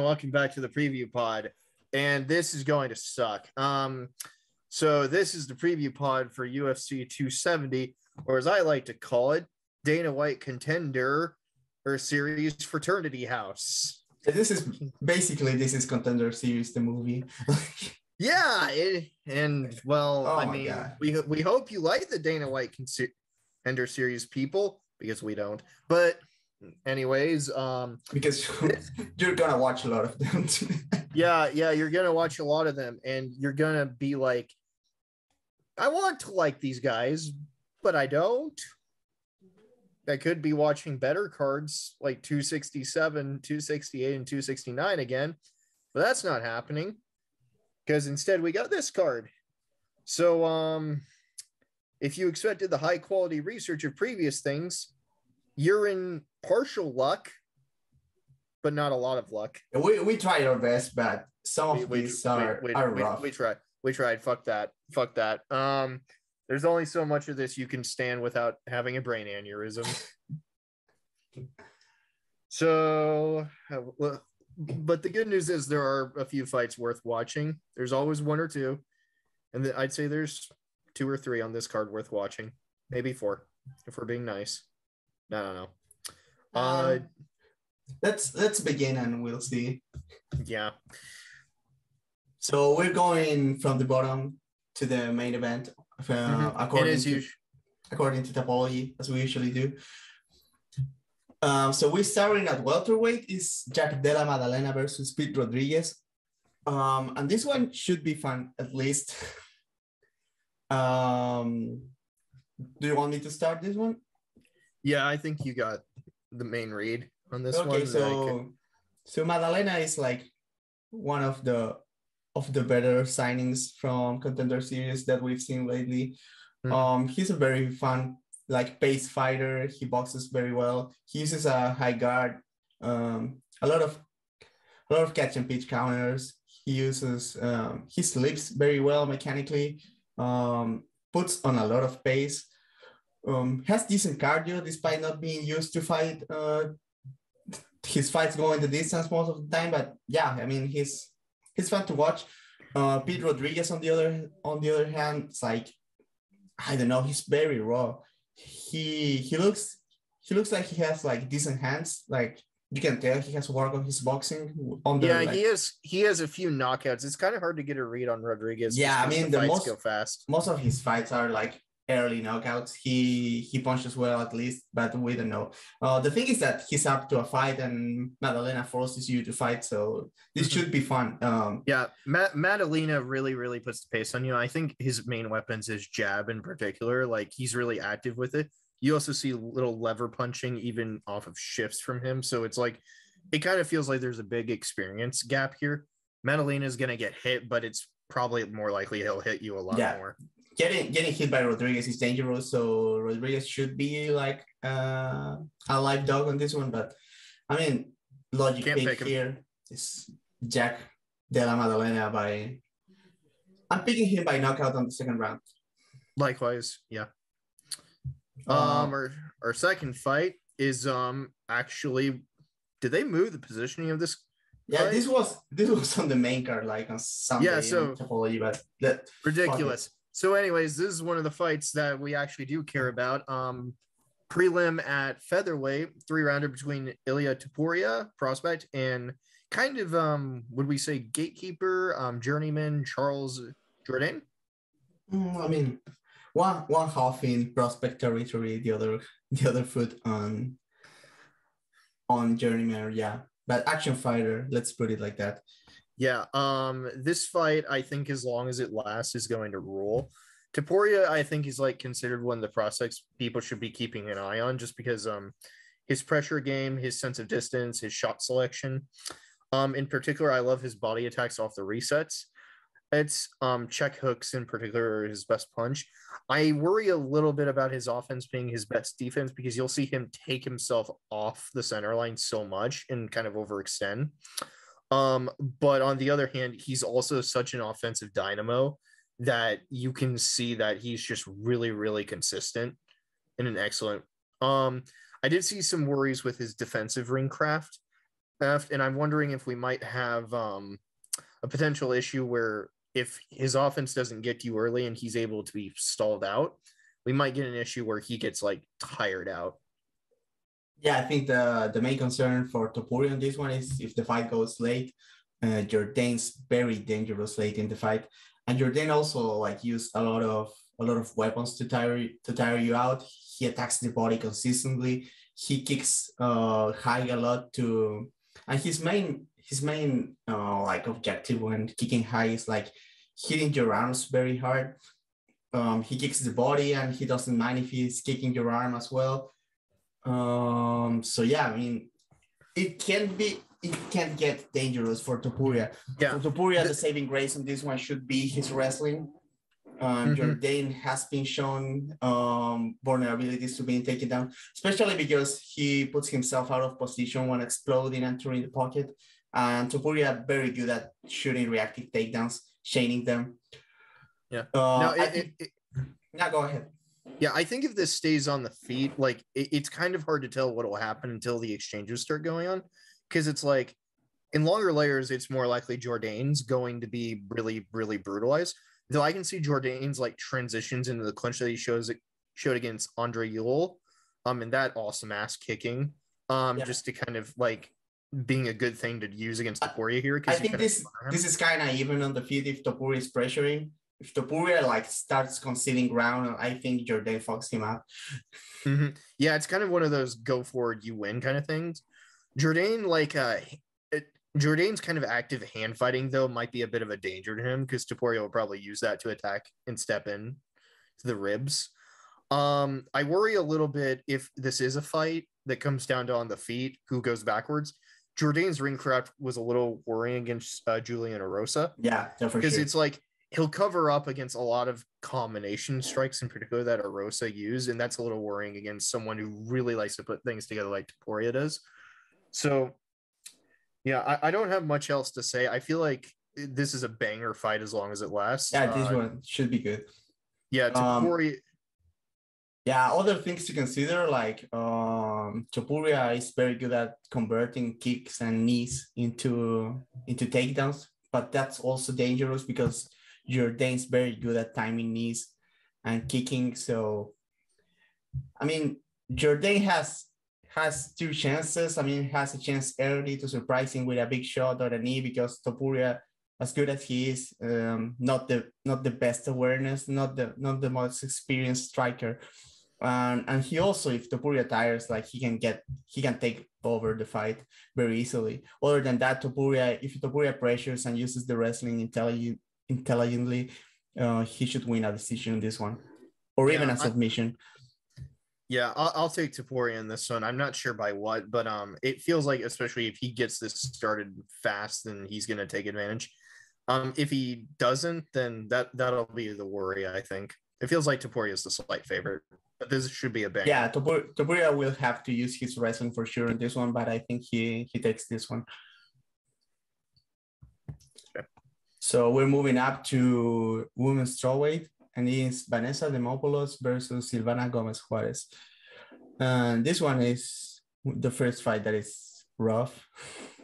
welcome back to the preview pod. And this is going to suck. So this is the preview pod for UFC 270, or as I like to call it, Dana White Contender or Series Fraternity House. This is Contender Series, the movie. Yeah, God. we hope you like the Dana White Contender Series, people, because we don't. But anyways, because you're gonna watch a lot of them. yeah, you're gonna watch a lot of them, and you're gonna be like, I want to like these guys, but I don't. I could be watching better cards like 267, 268, and 269 again, but that's not happening because instead we got this card. So if you expected the high quality research of previous things, you're in partial luck, but not a lot of luck. We tried our best, but some of these are rough. We tried. Fuck that. There's only so much of this you can stand without having a brain aneurysm. So, but the good news is there are a few fights worth watching. There's always one or two, and I'd say there's 2 or 3 on this card worth watching, maybe 4 if we're being nice. I don't know. Let's begin and we'll see. Yeah. So we're going from the bottom to the main event, according to topology, as we usually do. So we're starting at welterweight is Jack Della Maddalena versus Pete Rodriguez. And this one should be fun, at least. Do you want me to start this one? Yeah, I think you got the main read on this one. Okay, so Maddalena is like one of the better signings from Contender Series that we've seen lately. Mm-hmm. He's a very fun, like, pace fighter. He boxes very well. He uses a high guard, a lot of catch and pitch counters. He uses he slips very well mechanically. Puts on a lot of pace. Has decent cardio despite not being used to fight. His fights go in the distance most of the time, but yeah, I mean he's fun to watch. Pete Rodriguez on the other hand, it's like, I don't know, he's very raw. He looks like he has like decent hands. Like you can tell he has work on his boxing. He has a few knockouts. It's kind of hard to get a read on Rodriguez. Yeah, I mean the fights go fast. Most of his fights are like early knockouts. He punches well at least, but we don't know. The thing is that he's up to a fight and Maddalena forces you to fight, so this should be fun. Maddalena really puts the pace on you. I think his main weapons is jab in particular. Like he's really active with it. You also see little lever punching even off of shifts from him, so it's like it kind of feels like there's a big experience gap here. Maddalena is going to get hit, but it's probably more likely he'll hit you a lot more. Getting hit by Rodriguez is dangerous, so Rodriguez should be like a live dog on this one. But I mean, logic pick here is Jack Della Maddalena I'm picking him by knockout on the second round. Likewise, yeah. Our second fight is actually, did they move the positioning of this? Yeah, fight? This was on the main card, like on Sunday. Yeah, so topology, but ridiculous. So anyways, this is one of the fights that we actually do care about. Prelim at featherweight, 3-rounder between Ilya Topuria, prospect, and kind of, would we say gatekeeper, journeyman Charles Jourdain? I mean, one half in prospect territory, the other foot on journeyman, yeah. But action fighter, let's put it like that. Yeah, this fight, I think as long as it lasts, is going to rule. Topuria, I think, is like considered one of the prospects people should be keeping an eye on just because his pressure game, his sense of distance, his shot selection. In particular, I love his body attacks off the resets. It's check hooks in particular are his best punch. I worry a little bit about his offense being his best defense because you'll see him take himself off the center line so much and kind of overextend. But on the other hand, he's also such an offensive dynamo that you can see that he's just really consistent and an excellent. I did see some worries with his defensive ring craft. And I'm wondering if we might have a potential issue where if his offense doesn't get to you early and he's able to be stalled out, we might get an issue where he gets like tired out. Yeah, I think the main concern for Topuria on this one is if the fight goes late. Jourdain's very dangerous late in the fight, and Jourdain also like used a lot of weapons to tire you out. He attacks the body consistently. He kicks high a lot to, and his main like objective when kicking high is like hitting your arms very hard. He kicks the body and he doesn't mind if he's kicking your arm as well. So yeah, I mean, it can get dangerous for Topuria. Yeah. For Topuria, the saving grace on this one should be his wrestling. Jourdain has been shown vulnerabilities to being taken down, especially because he puts himself out of position when exploding and entering the pocket. And Topuria very good at shooting reactive takedowns, chaining them. Yeah. Now go ahead. Yeah, I think if this stays on the feet, like it's kind of hard to tell what will happen until the exchanges start going on, because it's like in longer layers, it's more likely Jourdain's going to be really, really brutalized. Though I can see Jourdain's like transitions into the clinch that he showed against Andre Ewell, and that awesome ass kicking, just to kind of like being a good thing to use against Topuria here. I think this is kind of even on the feet if Topuria is pressuring. If Topuria like starts conceding ground, I think Jourdain fucks him up. Yeah, it's kind of one of those go forward, you win kind of things. Jourdain, Jourdain's kind of active hand fighting though might be a bit of a danger to him because Topuria will probably use that to attack and step in to the ribs. I worry a little bit if this is a fight that comes down to on the feet, who goes backwards. Jourdain's ring craft was a little worrying against Julian Erosa. Yeah, because it's like he'll cover up against a lot of combination strikes in particular that Erosa used, and that's a little worrying against someone who really likes to put things together like Topuria does. So, yeah, I don't have much else to say. I feel like this is a banger fight as long as it lasts. Yeah, this one should be good. Yeah, Topuria. Yeah, other things to consider, like Topuria is very good at converting kicks and knees into takedowns, but that's also dangerous because Jourdain's very good at timing knees and kicking. So, I mean, Jourdain has two chances. I mean, has a chance early to surprise him with a big shot or a knee because Topuria, as good as he is, not the best awareness, not the most experienced striker. And he also, if Topuria tires, like he can take over the fight very easily. Other than that, if Topuria pressures and uses the wrestling intelligently, he should win a decision in this one, or even a submission. Yeah, I'll take Topuria in this one. I'm not sure by what, but it feels like, especially if he gets this started fast, then he's going to take advantage. If he doesn't, then that'll be the worry. I think it feels like Topuria is the slight favorite. But this should be a bang. Yeah, Topuria will have to use his wrestling for sure in this one, but I think he takes this one. Okay. So we're moving up to women's strawweight, and it's Vanessa Demopoulos versus Silvana Gomez Juarez. And this one is the first fight that is rough.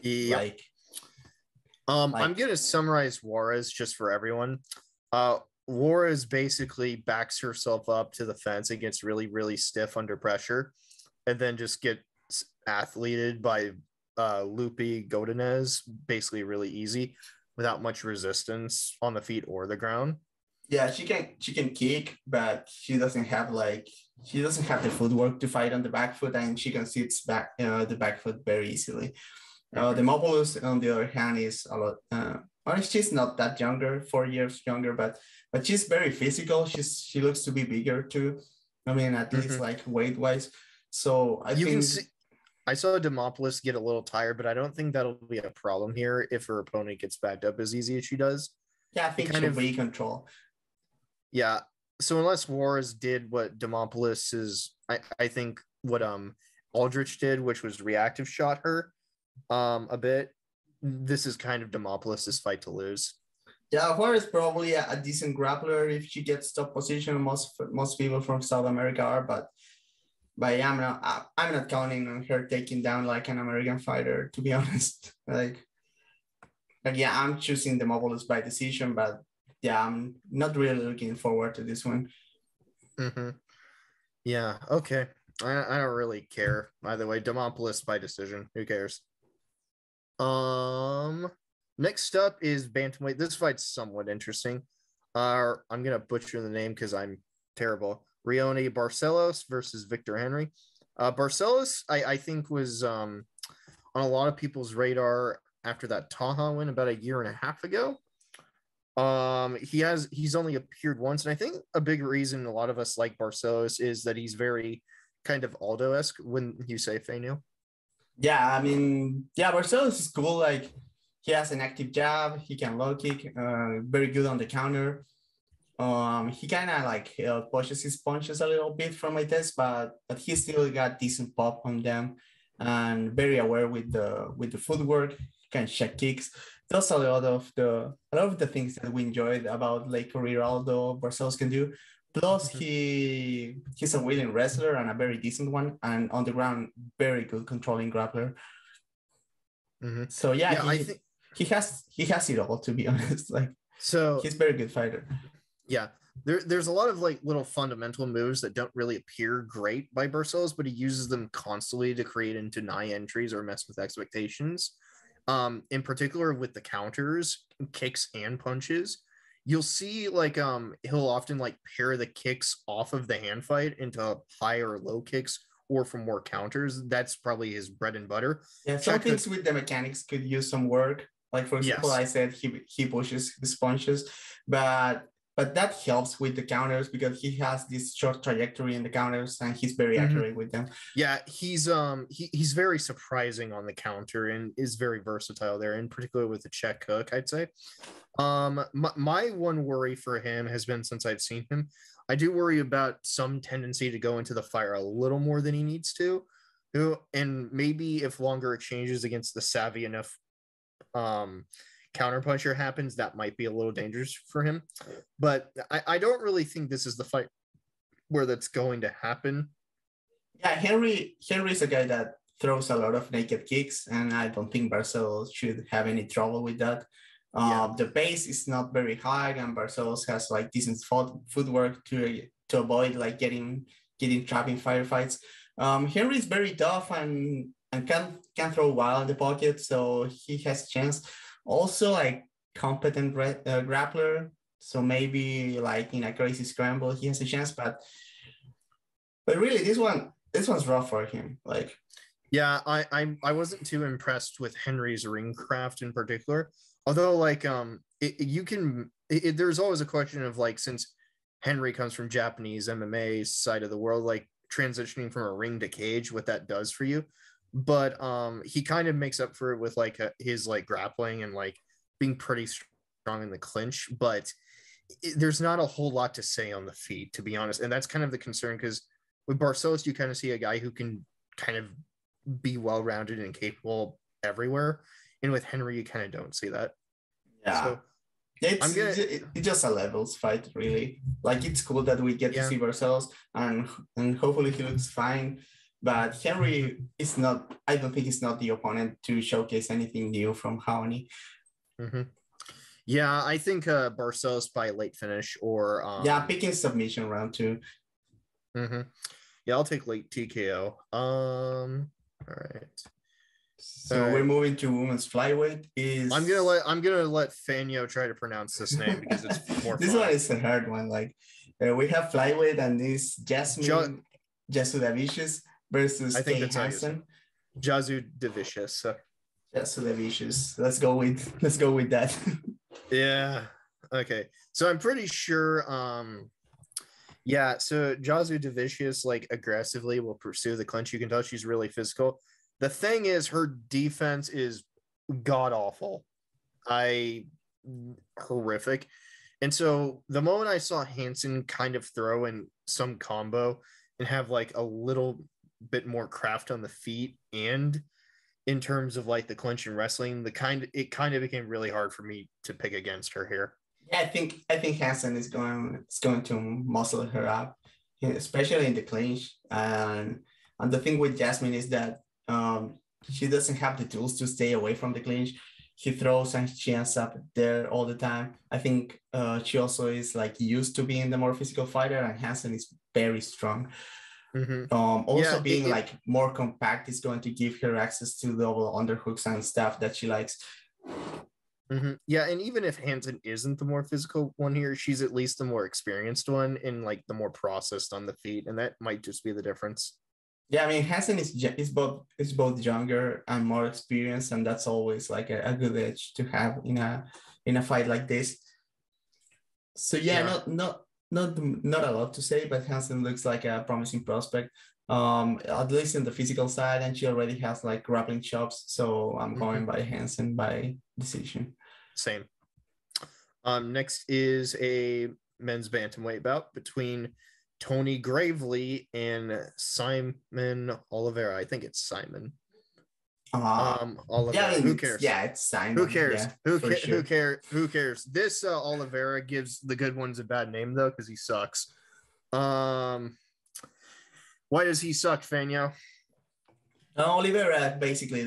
Yeah. I'm gonna summarize Juarez just for everyone. Juarez basically backs herself up to the fence and gets really, really stiff under pressure, and then just gets athleted by Lupi Godinez, basically really easy, without much resistance on the feet or the ground. Yeah, she can kick, but she doesn't have the footwork to fight on the back foot, and she concedes the back foot very easily. Demopoulos, on the other hand, is a lot. She's not that younger, 4 years younger, but she's very physical. She looks to be bigger too. I mean, at least like weight wise. So I saw Demopoulos get a little tired, but I don't think that'll be a problem here if her opponent gets backed up as easy as she does. Yeah, I think she'll be control. Yeah. So unless Juarez did what Demopoulos is, I think what Aldrich did, which was reactive shot her a bit. This is kind of Demopoulos' fight to lose. Yeah, Juarez probably a decent grappler if she gets top position. Most people from South America are, but But yeah, I'm not counting on her taking down like an American fighter, to be honest. Like yeah, I'm choosing the Mobiles by decision, but yeah, I'm not really looking forward to this one. Mm-hmm. Yeah. Okay. I don't really care either way. Demopolis by decision. Who cares? Next up is bantamweight. This fight's somewhat interesting. I'm gonna butcher the name because I'm terrible. Rione Barcelos versus Victor Henry. Barcelos, I think, was on a lot of people's radar after that Taha win about a year and a half ago. He's only appeared once, and I think a big reason a lot of us like Barcelos is that he's very kind of Aldo-esque. When you say Feño? Yeah, I mean, yeah, Barcelos is cool. Like he has an active jab, he can low kick, very good on the counter. He kind of like pushes his punches a little bit from my test, but he still got decent pop on them, and very aware with the footwork. Can check kicks. Does a lot of the things that we enjoyed about like Riraldo Barcelos can do. Plus, he's a willing wrestler and a very decent one, and on the ground, very good controlling grappler. Mm-hmm. So yeah, I think he has it all, to be honest. Like so. He's a very good fighter. Yeah, there's a lot of like little fundamental moves that don't really appear great by Barcelos, but he uses them constantly to create and deny entries or mess with expectations. In particular with the counters, kicks and punches, you'll see like he'll often like pair the kicks off of the hand fight into high or low kicks or for more counters. That's probably his bread and butter. Yeah, some things with the mechanics could use some work. Like for example, Yes. I said he pushes his punches, but that helps with the counters because he has this short trajectory in the counters and he's very accurate with them. Yeah, he's very surprising on the counter and is very versatile there, in particular with the check hook, I'd say. My one worry for him has been since I've seen him, I do worry about some tendency to go into the fire a little more than he needs to. And maybe if longer exchanges against the savvy enough counterpuncher happens, that might be a little dangerous for him. But I don't really think this is the fight where that's going to happen. Yeah, Henry's a guy that throws a lot of naked kicks, and I don't think Barcelos should have any trouble with that. The base is not very high, and Barcelos has like decent footwork to avoid like getting trapped in firefights. Henry's very tough and can throw wild in the pocket, so he has a chance. Also, like competent grappler, so maybe like in a crazy scramble he has a chance. But really, this one's rough for him. Like, yeah, I wasn't too impressed with Henry's ring craft in particular. Although, like, there's always a question of like, since Henry comes from Japanese MMA side of the world, like transitioning from a ring to cage, what that does for you. But he kind of makes up for it with like his like grappling and like being pretty strong in the clinch. But there's not a whole lot to say on the feet, to be honest, and that's kind of the concern because with Barcelos, you kind of see a guy who can kind of be well-rounded and capable everywhere. And with Henry, you kind of don't see that. Yeah. So it's just a levels fight, really. Like, it's cool that we get to see Barcelos and hopefully he looks fine. But Henry is not, I don't think he's not the opponent to showcase anything new from Haoni. Mm-hmm. Yeah, I think Barcelos by late finish or... picking submission round 2. Mm-hmm. Yeah, I'll take late TKO. All right. So we're moving to women's flyweight. I'm gonna let Feño try to pronounce this name because it's more this fun. one is a hard one. Like we have flyweight and this Jasmine Jasudavicius versus Kay Hansen. Jasudavicius. Jasudavicius. Let's go with that. Yeah. Okay. So I'm pretty sure so Jasudavicius like aggressively will pursue the clinch. You can tell she's really physical. The thing is, her defense is god awful. Horrific. And so the moment I saw Hansen kind of throw in some combo and have like a little bit more craft on the feet and in terms of like the clinch and wrestling, it kind of became really hard for me to pick against her here. Yeah, I think Hansen is going to muscle her up. especially in the clinch. And the thing with Jasmine is that she doesn't have the tools to stay away from the clinch. He throws and she ends up there all the time. I think she also is like used to being the more physical fighter, and Hansen is very strong. Also being like more compact is going to give her access to double underhooks and stuff that she likes. Yeah, and even if Hansen isn't the more physical one here, she's at least the more experienced one and like the more processed on the feet, and that might just be the difference. Yeah, I mean Hansen is both younger and more experienced, and that's always like a good edge to have in a fight like this. So not a lot to say, but Hansen looks like a promising prospect, at least in the physical side, and she already has like grappling chops. So I'm going by Hansen by decision. Same. Next is a men's bantamweight bout between Tony Gravely and Simon Oliveira. I think it's Simon. Oliveira. Who cares? Yeah, it's Simon. Who cares? Yeah, Who cares? This Oliveira gives the good ones a bad name though, because he sucks. Why does he suck, Feño? Oliveira, basically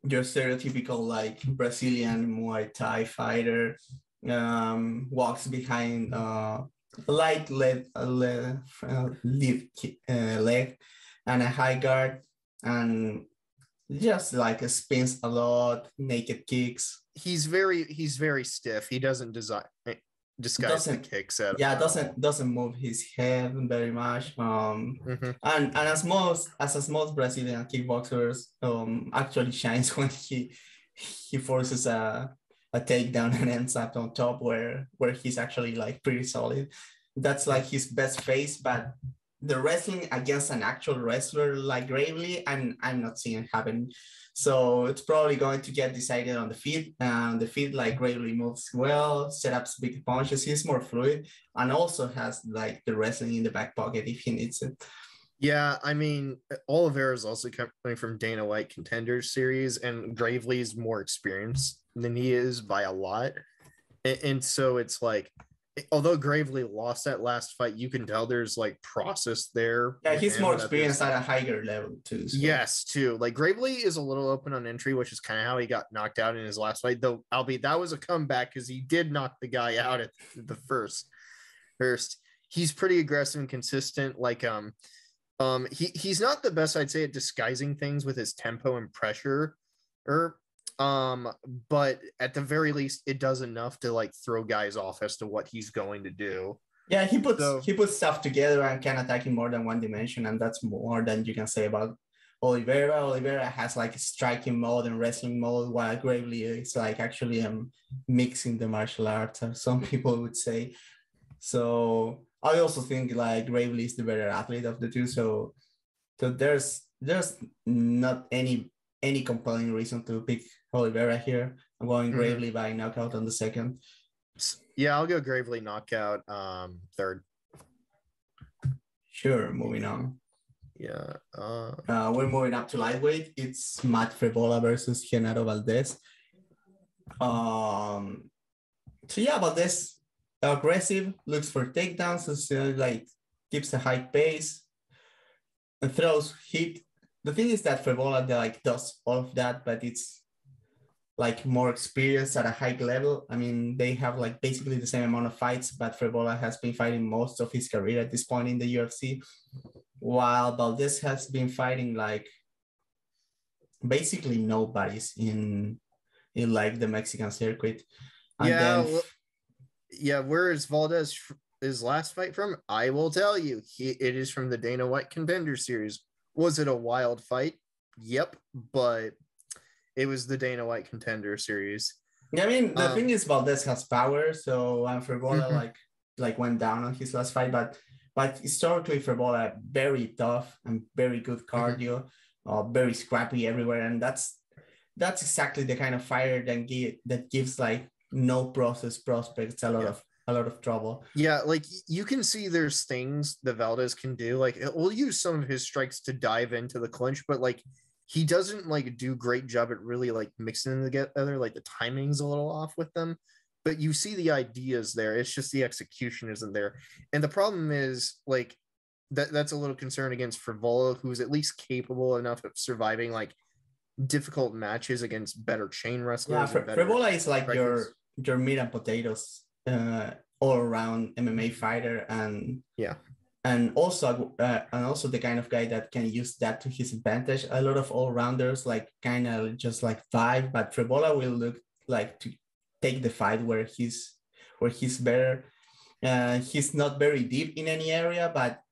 your stereotypical like Brazilian Muay Thai fighter, walks behind light leg and a high guard, and just like spins a lot, naked kicks. He's very stiff. He doesn't disguise the kicks at all. Yeah, doesn't move his head very much. And as most Brazilian kickboxers actually shines when he forces a takedown and ends up on top where he's actually like pretty solid. That's like his best face, but the wrestling against an actual wrestler like Gravely, I'm not seeing it happen. So it's probably going to get decided on the feet. The feet, like Gravely moves well, set up big punches. He's more fluid and also has like the wrestling in the back pocket if he needs it. Yeah, I mean, Oliveira is also coming from Dana White Contenders Series, and Gravely is more experienced than he is by a lot. And so it's like, although Gravely lost that last fight, you can tell there's like process there. Yeah, he's more experienced at a higher level too. So. Yes, too. Like Gravely is a little open on entry, which is kind of how he got knocked out in his last fight. Though, albeit that was a comeback because he did knock the guy out at the first. He's pretty aggressive and consistent. Like he's not the best, I'd say, at disguising things with his tempo and pressure. But at the very least, it does enough to like throw guys off as to what he's going to do. Yeah, he puts stuff together and can attack in more than one dimension, and that's more than you can say about Oliveira. Oliveira has like a striking mode and wrestling mode, while Gravely is like actually mixing the martial arts, as some people would say. So I also think like Gravely is the better athlete of the two. So there's not any compelling reason to pick Oliveira here. I'm going Gravely by knockout on the second. Yeah, I'll go Gravely knockout third. Sure, moving on. Yeah. We're moving up to lightweight. It's Matt Frevola versus Genaro Valdez. So yeah, Valdez aggressive, looks for takedowns, so like keeps a high pace and throws hit. The thing is that Frevola like does all of that, but it's like more experience at a high level. I mean, they have like basically the same amount of fights, but Frevola has been fighting most of his career at this point in the UFC, while Valdez has been fighting like basically nobody's in like the Mexican circuit. And where is Valdez his last fight from? I will tell you, it is from the Dana White Contender Series. Was it a wild fight? Yep, but it was the Dana White Contender Series. Yeah, I mean, the thing is Valdez has power, so Frevola like went down on his last fight, but historically Frevola very tough and very good cardio, very scrappy everywhere, and that's exactly the kind of fighter that gives like no process prospects a lot of trouble. Yeah, like you can see there's things that Valdez can do. Like we'll use some of his strikes to dive into the clinch, but like he doesn't like do great job at really like mixing them together. Like the timing's a little off with them, but you see the ideas there. It's just the execution isn't there. And the problem is like that's a little concern against Frivola, who's at least capable enough of surviving like difficult matches against better chain Yeah, wrestlers and better Frivola is like strikers. your meat and potatoes all around MMA fighter, Yeah. and also the kind of guy that can use that to his advantage. A lot of all rounders like kind of just like vibe, but Frivola will look like to take the fight where he's better. He's not very deep in any area, but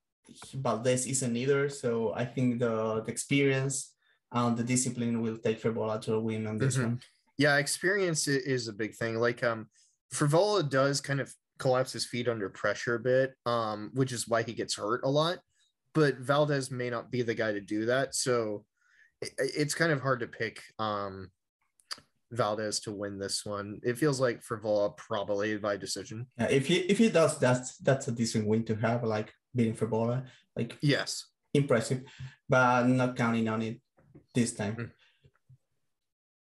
Valdez isn't either. So I think the experience and the discipline will take Frivola to a win on this one. Yeah, experience is a big thing. Like Frivola does kind of collapse his feet under pressure a bit, which is why he gets hurt a lot. But Valdez may not be the guy to do that. So it's kind of hard to pick Valdez to win this one. It feels like Frivola probably by decision. If he does, that's a decent win to have, like beating Frivola. Like, yes, impressive, but not counting on it this time.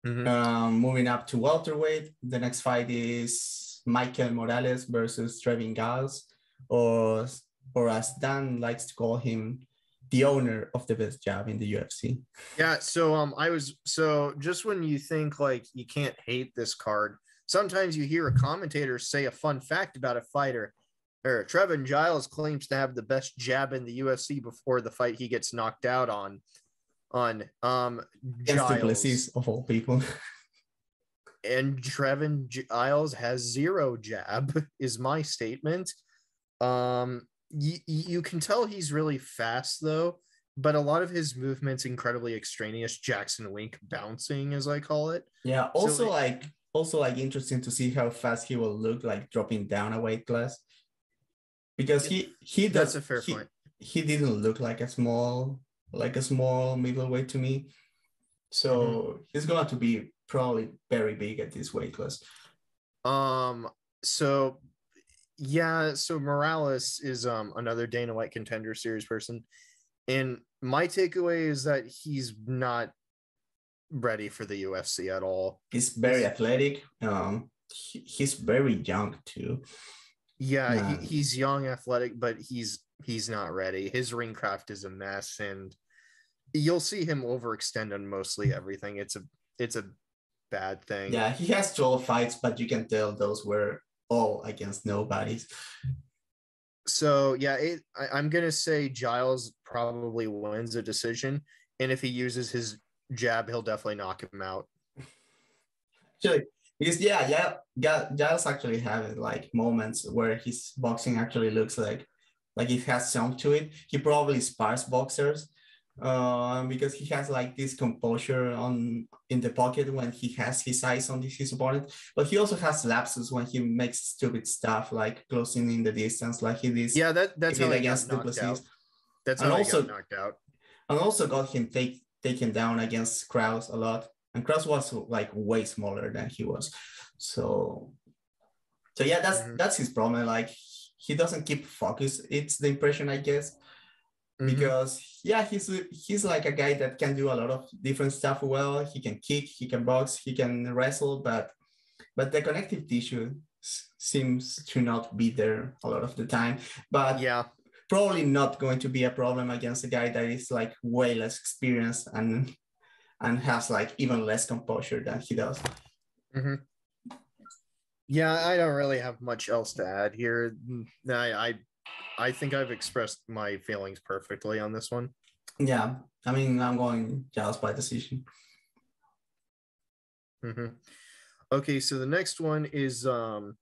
Moving up to welterweight, the next fight is Michael Morales versus Trevin Giles, or as Dan likes to call him, the owner of the best jab in the UFC. Yeah, so just when you think like you can't hate this card, sometimes you hear a commentator say a fun fact about a fighter. Trevin Giles claims to have the best jab in the UFC before the fight he gets knocked out on Giles of all people. And Trevin Giles has zero jab is my statement. You can tell he's really fast though, but a lot of his movements incredibly extraneous, Jackson Wink bouncing as I call it. Yeah, also interesting to see how fast he will look like dropping down a weight class, because he does. That's a fair point. He didn't look like a small middleweight to me, so he's going to be probably very big at this weight class. So Morales is another Dana White Contender Series person, and my takeaway is that he's not ready for the UFC at all. He's very athletic. He's very young too. Yeah, he's young, athletic, but he's not ready. His ring craft is a mess, and you'll see him overextend on mostly everything. It's a bad thing. Yeah, he has 12 fights, but you can tell those were all against nobodies. So yeah, I'm gonna say Giles probably wins a decision, and if he uses his jab, he'll definitely knock him out. Actually, because Giles actually have like moments where his boxing actually looks like it has some to it. He probably spars boxers, because he has like this composure in the pocket when he has his eyes on his opponent, but he also has lapses when he makes stupid stuff like closing in the distance, like he did. Yeah, that's how he against got knocked out. That's how he got knocked out. And also got him taken down against Krause a lot, and Krause was like way smaller than he was. So yeah, that's his problem. Like he doesn't keep focus. It's the impression I guess. Because he's like a guy that can do a lot of different stuff well. He can kick, he can box, he can wrestle, but the connective tissue seems to not be there a lot of the time. But yeah, probably not going to be a problem against a guy that is like way less experienced and has like even less composure than he does. Yeah, I don't really have much else to add here. I think I've expressed my feelings perfectly on this one. Yeah, I mean, I'm going Giles by decision. Okay, so the next one is a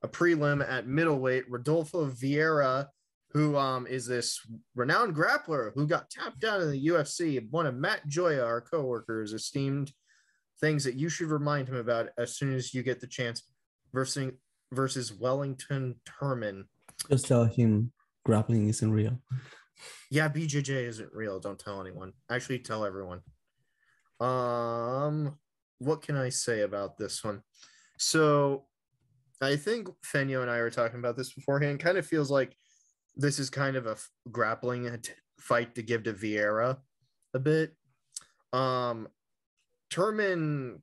prelim at middleweight. Rodolfo Vieira, who is this renowned grappler who got tapped out in the UFC, one of Matt Joya, our coworkers, esteemed things that you should remind him about as soon as you get the chance, versus Wellington Turman. Just tell him grappling isn't real. Yeah, BJJ isn't real. Don't tell anyone. Actually, tell everyone. What can I say about this one? So I think Feño and I were talking about this beforehand. Kind of feels like this is kind of a grappling fight to give to Vieira a bit. Turman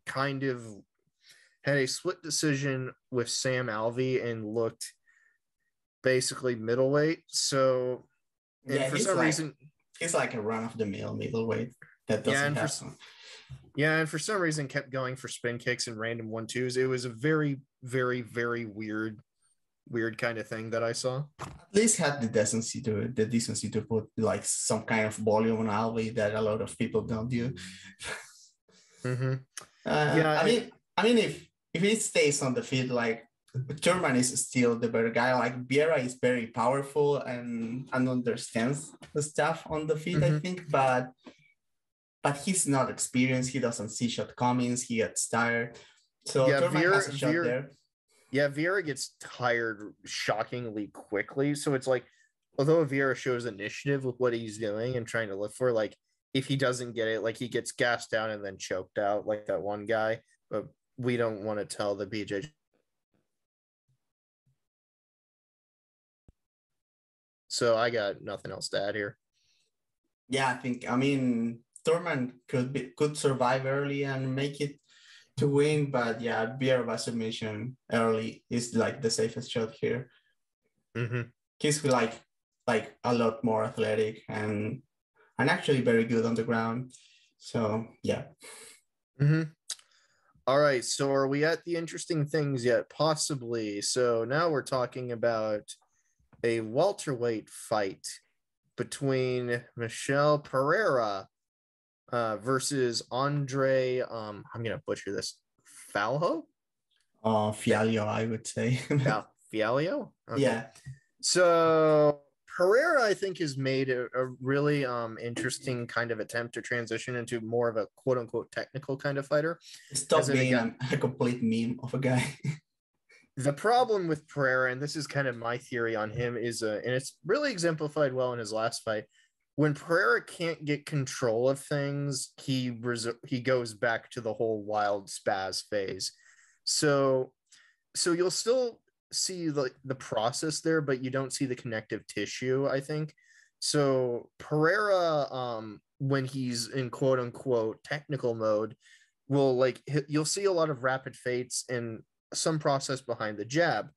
kind of had a split decision with Sam Alvey and looked basically middleweight. So And Yeah, for some reason, he's like a run-of-the-mill middleweight that doesn't have some. Yeah, and for some reason kept going for spin kicks and random 1-2s. It was a very, very, very weird kind of thing that I saw. At least had the decency to put like some kind of volume on Alvi that a lot of people don't do. Mm-hmm. I mean, if he stays on the field, like Thurman is still the better guy. Like Vieira is very powerful and understands the stuff on the field, I think, but he's not experienced. He doesn't see shortcomings. He gets tired. So yeah, Thurman has a shot there. Yeah, Vieira gets tired shockingly quickly. So it's like, although Vieira shows initiative with what he's doing and trying to look for, like if he doesn't get it, like he gets gassed down and then choked out, like that one guy. But we don't want to tell the BJ. So I got nothing else to add here. Yeah, I mean, Thurman could survive early and make it to win, but yeah, Vieira by submission early is like the safest shot here. He's like a lot more athletic and actually very good on the ground. So yeah. All right, so are we at the interesting things yet? Possibly. So now we're talking about a welterweight fight between Michel Pereira versus Andre, I'm gonna butcher this, Fialho? Fialho, I would say. Fialho? Okay. Yeah. So Pereira, I think, has made a really interesting kind of attempt to transition into more of a quote unquote technical kind of fighter. Stop being a complete meme of a guy. The problem with Pereira, and this is kind of my theory on him, is, and it's really exemplified well in his last fight, when Pereira can't get control of things, he goes back to the whole wild spaz phase. So you'll still see the process there, but you don't see the connective tissue, I think. So Pereira, when he's in quote unquote technical mode, you'll see a lot of rapid feints and some process behind the jab.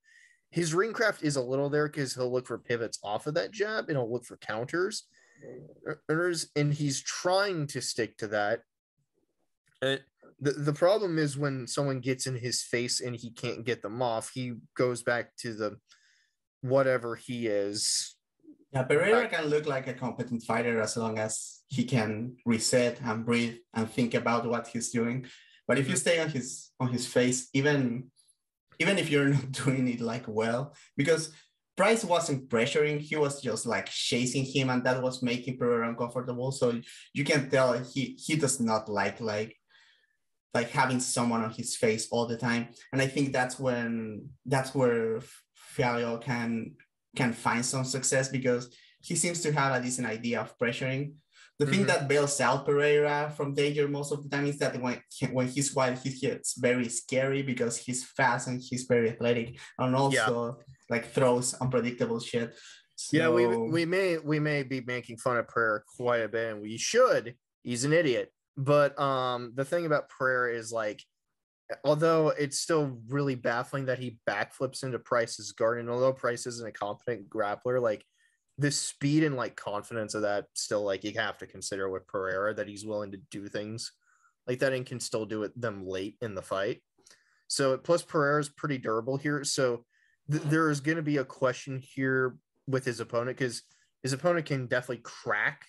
His ring craft is a little there because he'll look for pivots off of that jab and he'll look for counters, and he's trying to stick to that. The problem is when someone gets in his face and he can't get them off, he goes back to the whatever he is. Yeah, Pereira can look like a competent fighter as long as he can reset and breathe and think about what he's doing. But if you stay on his face, even if you're not doing it like well, because Price wasn't pressuring, he was just like chasing him, and that was making Pereira uncomfortable. So you can tell he does not like having someone on his face all the time. And I think that's where Fialho can find some success, because he seems to have a decent idea of pressuring. The thing that bails out Pereira from danger most of the time is that when he's wild, he gets very scary because he's fast and he's very athletic, and also like throws unpredictable shit. So, yeah, we may be making fun of Pereira quite a bit, and we should. He's an idiot. But the thing about Pereira is, like, although it's still really baffling that he backflips into Price's guard, and although Price isn't a competent grappler, like the speed and like confidence of that still, like, you have to consider with Pereira, that he's willing to do things like that and can still do them late in the fight. So plus Pereira's pretty durable here. So there is going to be a question here with his opponent, because his opponent can definitely crack.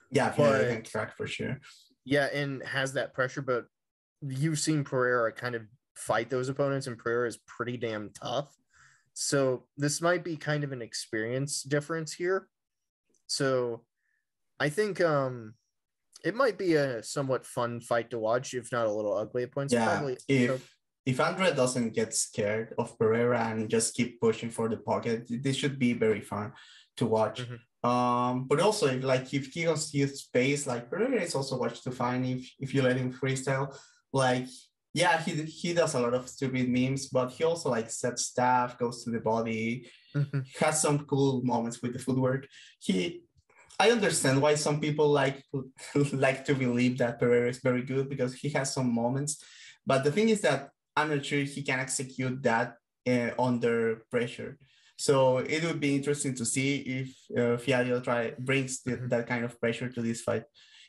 Yeah, he can crack for sure. Yeah, and has that pressure, but you've seen Pereira kind of fight those opponents, and Pereira is pretty damn tough. So this might be kind of an experience difference here. So I think it might be a somewhat fun fight to watch, if not a little ugly at points. Yeah, probably. If Andre doesn't get scared of Pereira and just keep pushing for the pocket, this should be very fun to watch. But also if he goes his space, like Pereira is also watched to find if you let him freestyle. Like, yeah, he does a lot of stupid memes, but he also like sets stuff, goes to the body, has some cool moments with the footwork. I understand why some people like to believe that Pereira is very good, because he has some moments. But the thing is that I'm not sure he can execute that under pressure. So it would be interesting to see if Fialho brings that kind of pressure to this fight.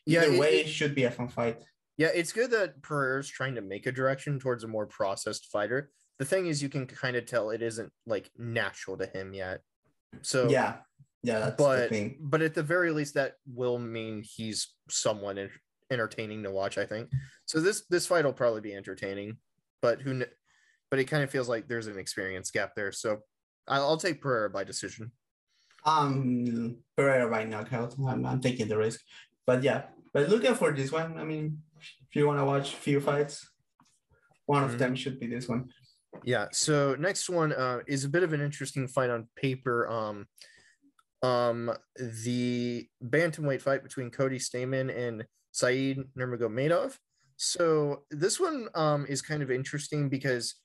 Either way, it should be a fun fight. Yeah, it's good that Pereira's trying to make a direction towards a more processed fighter. The thing is, you can kind of tell it isn't like natural to him yet. So yeah, that's the thing. But at the very least, that will mean he's somewhat entertaining to watch, I think. So this fight will probably be entertaining, but it kind of feels like there's an experience gap there. So I'll take Pereira by decision. Pereira by knockout. I'm taking the risk, but yeah. But look out for this one. I mean, if you want to watch few fights, one of them should be this one. Yeah. So next one is a bit of an interesting fight on paper. The bantamweight fight between Cody Stamann and Said Nurmagomedov. So this one is kind of interesting because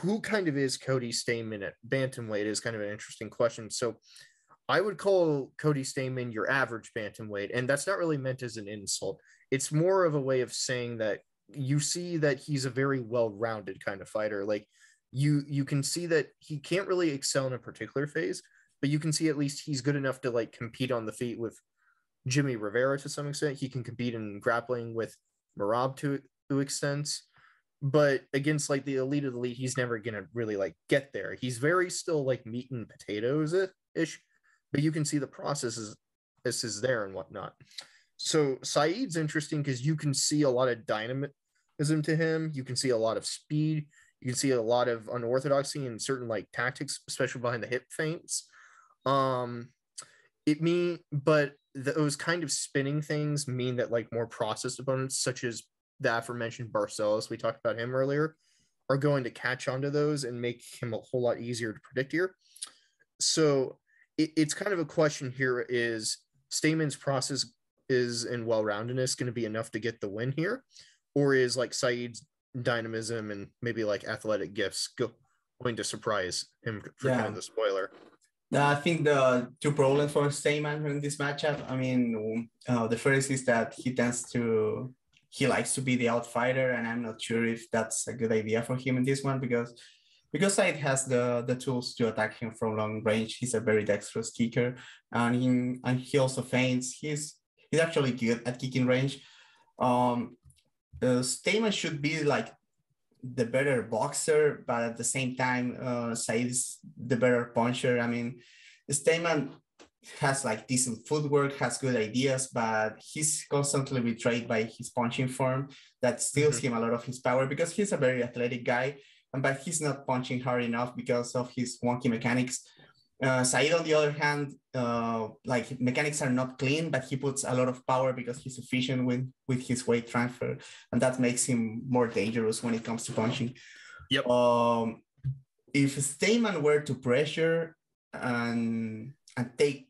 who kind of is Cody Stamann at bantamweight is kind of an interesting question. So I would call Cody Stamann your average bantamweight, and that's not really meant as an insult. It's more of a way of saying that you see that he's a very well-rounded kind of fighter. Like you can see that he can't really excel in a particular phase, but you can see at least he's good enough to like compete on the feet with Jimmy Rivera to some extent. He can compete in grappling with Merab to extents, but against like the elite of the elite, he's never gonna really like get there. He's very still like meat and potatoes ish, but you can see the processes is there and whatnot. So Saeed's interesting because you can see a lot of dynamism to him. You can see a lot of speed. You can see a lot of unorthodoxy and certain like tactics, especially behind the hip feints. But those kind of spinning things mean that like more processed opponents, such as the aforementioned Barcelos, we talked about him earlier, are going to catch onto those and make him a whole lot easier to predict here. So it's kind of a question here: is Stamann's process and well-roundedness going to be enough to get the win here, or is like Saeed's dynamism and maybe like athletic gifts going to surprise him for kind of the spoiler? I think the two problems for Stamann in this matchup, I mean, the first is that he likes to be the outfighter, and I'm not sure if that's a good idea for him in this one because Said has the tools to attack him from long range. He's a very dexterous kicker, and he also feints. He's actually good at kicking range. Stamann should be like the better boxer, but at the same time, Said is the better puncher. I mean, Stamann has like decent footwork, has good ideas, but he's constantly betrayed by his punching form that steals him a lot of his power because he's a very athletic guy, but he's not punching hard enough because of his wonky mechanics. Said, on the other hand, like mechanics are not clean, but he puts a lot of power because he's efficient with his weight transfer, and that makes him more dangerous when it comes to punching. Yep. If Stamann were to pressure and take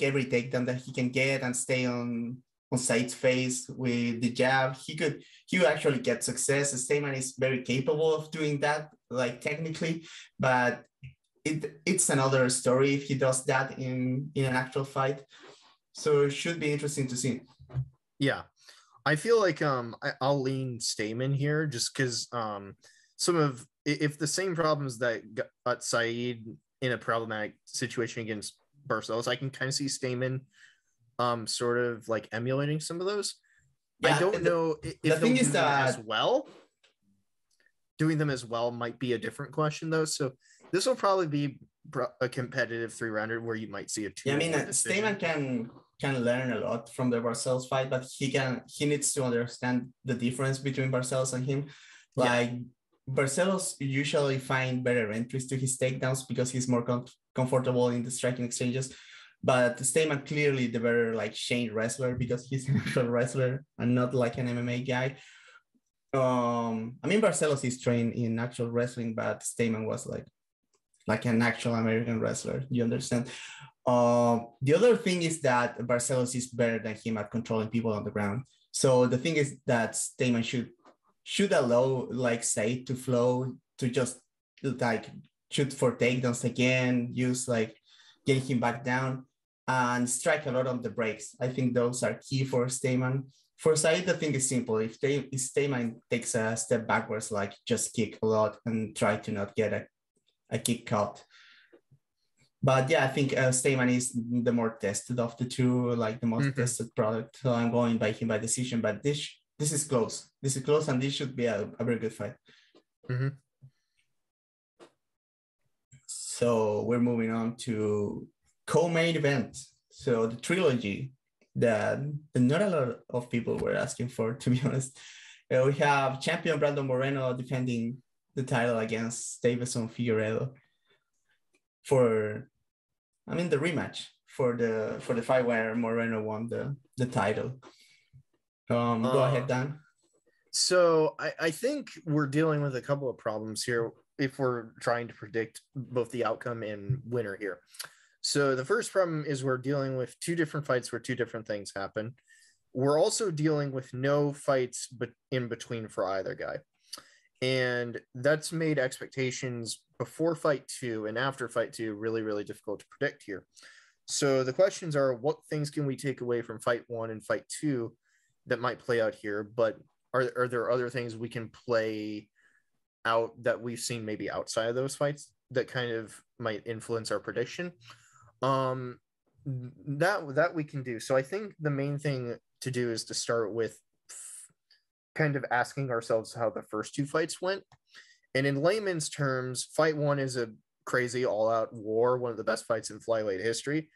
every takedown that he can get and stay on Said's face with the jab, he would actually get success. Stamann is very capable of doing that, like technically, but it's another story if he does that in an actual fight. So it should be interesting to see. Yeah, I feel like I'll lean Stamann here just because if the same problems that got Said in a problematic situation against Barcelos, I can kind of see Stamann sort of like emulating some of those. Yeah, I don't know if the thing is that as well. Doing them as well might be a different question though. So this will probably be a competitive 3-rounder where you might see a 2. Yeah, I mean, Stamann can learn a lot from the Barcelos fight, but he needs to understand the difference between Barcelos and him. Like Barcelos usually find better entries to his takedowns because he's more comfortable in the striking exchanges. But Stamann clearly the better like Shane wrestler because he's an actual wrestler and not like an MMA guy. I mean, Barcelos is trained in actual wrestling, but Stamann was like an actual American wrestler. You understand? The other thing is that Barcelos is better than him at controlling people on the ground. So the thing is that Stamann should allow like Said to flow, to just like shoot for takedowns again, use like get him back down and strike a lot on the breaks. I think those are key for Stamann. For Said, the thing is simple. If Stamann takes a step backwards, like just kick a lot and try to not get a kick caught, But yeah, I think Stamen is the more tested of the two, like the most tested product. So I'm going by him by decision. But this is close. This is close, and this should be a very good fight. So we're moving on to co-main event. So the trilogy that not a lot of people were asking for, to be honest. We have champion Brandon Moreno defending the title against Davison Figueiredo for, the rematch for the fight where Moreno won the title. Go ahead, Dan. So I think we're dealing with a couple of problems here if we're trying to predict both the outcome and winner here. So the first problem is we're dealing with two different fights where two different things happen. We're also dealing with no fights but in between for either guy. And that's made expectations before fight 2 and after fight 2 really, really difficult to predict here. So the questions are, what things can we take away from fight 1 and fight 2 that might play out here? But are there other things we can play out that we've seen maybe outside of those fights that kind of might influence our prediction? That we can do. So I think the main thing to do is to start with kind of asking ourselves how the first two fights went. And in layman's terms, fight 1 is a crazy all-out war, one of the best fights in flyweight history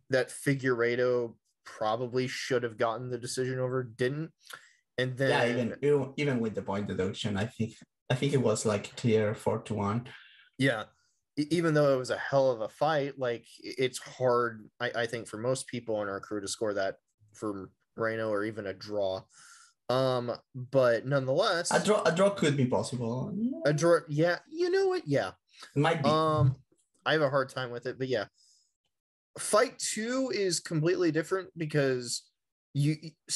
that Figueiredo probably should have gotten the decision over, didn't. And then even with the point deduction, I think it was like clear 4-1. Yeah. Even though it was a hell of a fight, like it's hard, I think, for most people in our crew to score that for Moreno or even a draw. But nonetheless, a draw could be possible. A draw, yeah. You know what? Yeah, it might be. I have a hard time with it, but yeah. Fight 2 is completely different because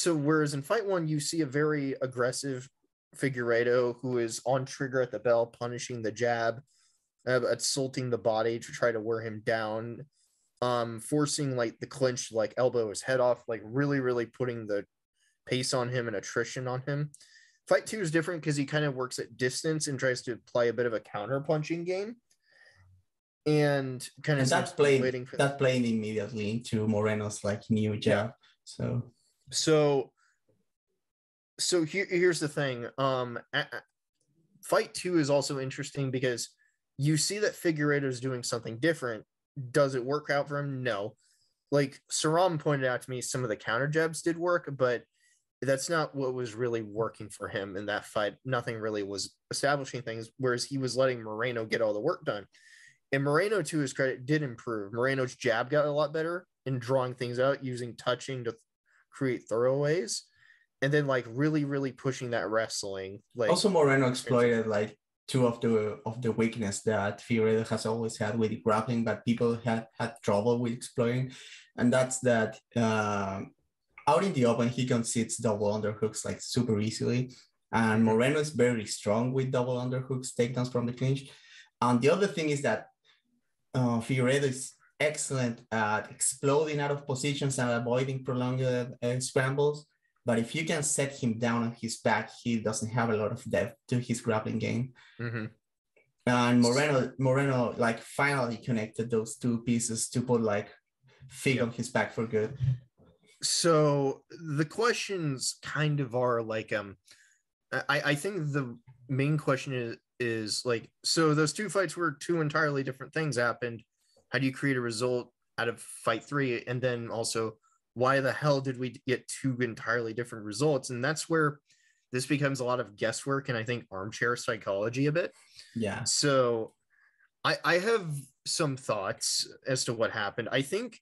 whereas in fight 1 you see a very aggressive Figueiredo who is on trigger at the bell, punishing the jab, assaulting the body to try to wear him down, forcing like the clinch, like elbow his head off, like really, really putting the pace on him and attrition on him. Fight 2 is different because he kind of works at distance and tries to play a bit of a counter punching game. And that's playing immediately into Moreno's like new jab. Yeah. So here's the thing. Fight 2 is also interesting because you see that Figueiredo is doing something different. Does it work out for him? No. Like Saram pointed out to me, some of the counter jabs did work, but that's not what was really working for him in that fight. Nothing really was establishing things, whereas he was letting Moreno get all the work done. And Moreno, to his credit, did improve. Moreno's jab got a lot better in drawing things out, using touching to create throwaways, and then like really, really pushing that wrestling. Like also, Moreno exploited like two of the weakness that Figueiredo has always had with grappling, but people had trouble with exploiting, and that's that out in the open he concedes double underhooks like super easily, and Moreno is very strong with double underhooks, takedowns from the clinch. And the other thing is that Figueiredo is excellent at exploding out of positions and avoiding prolonged scrambles. But if you can set him down on his back, he doesn't have a lot of depth to his grappling game. And Moreno like finally connected those two pieces to put like Fig on his back for good. So the questions kind of are like, I think the main question is like, so those two fights were two entirely different things happened. How do you create a result out of fight 3? And then also, why the hell did we get two entirely different results? And that's where this becomes a lot of guesswork and I think armchair psychology a bit. Yeah. So I have some thoughts as to what happened. I think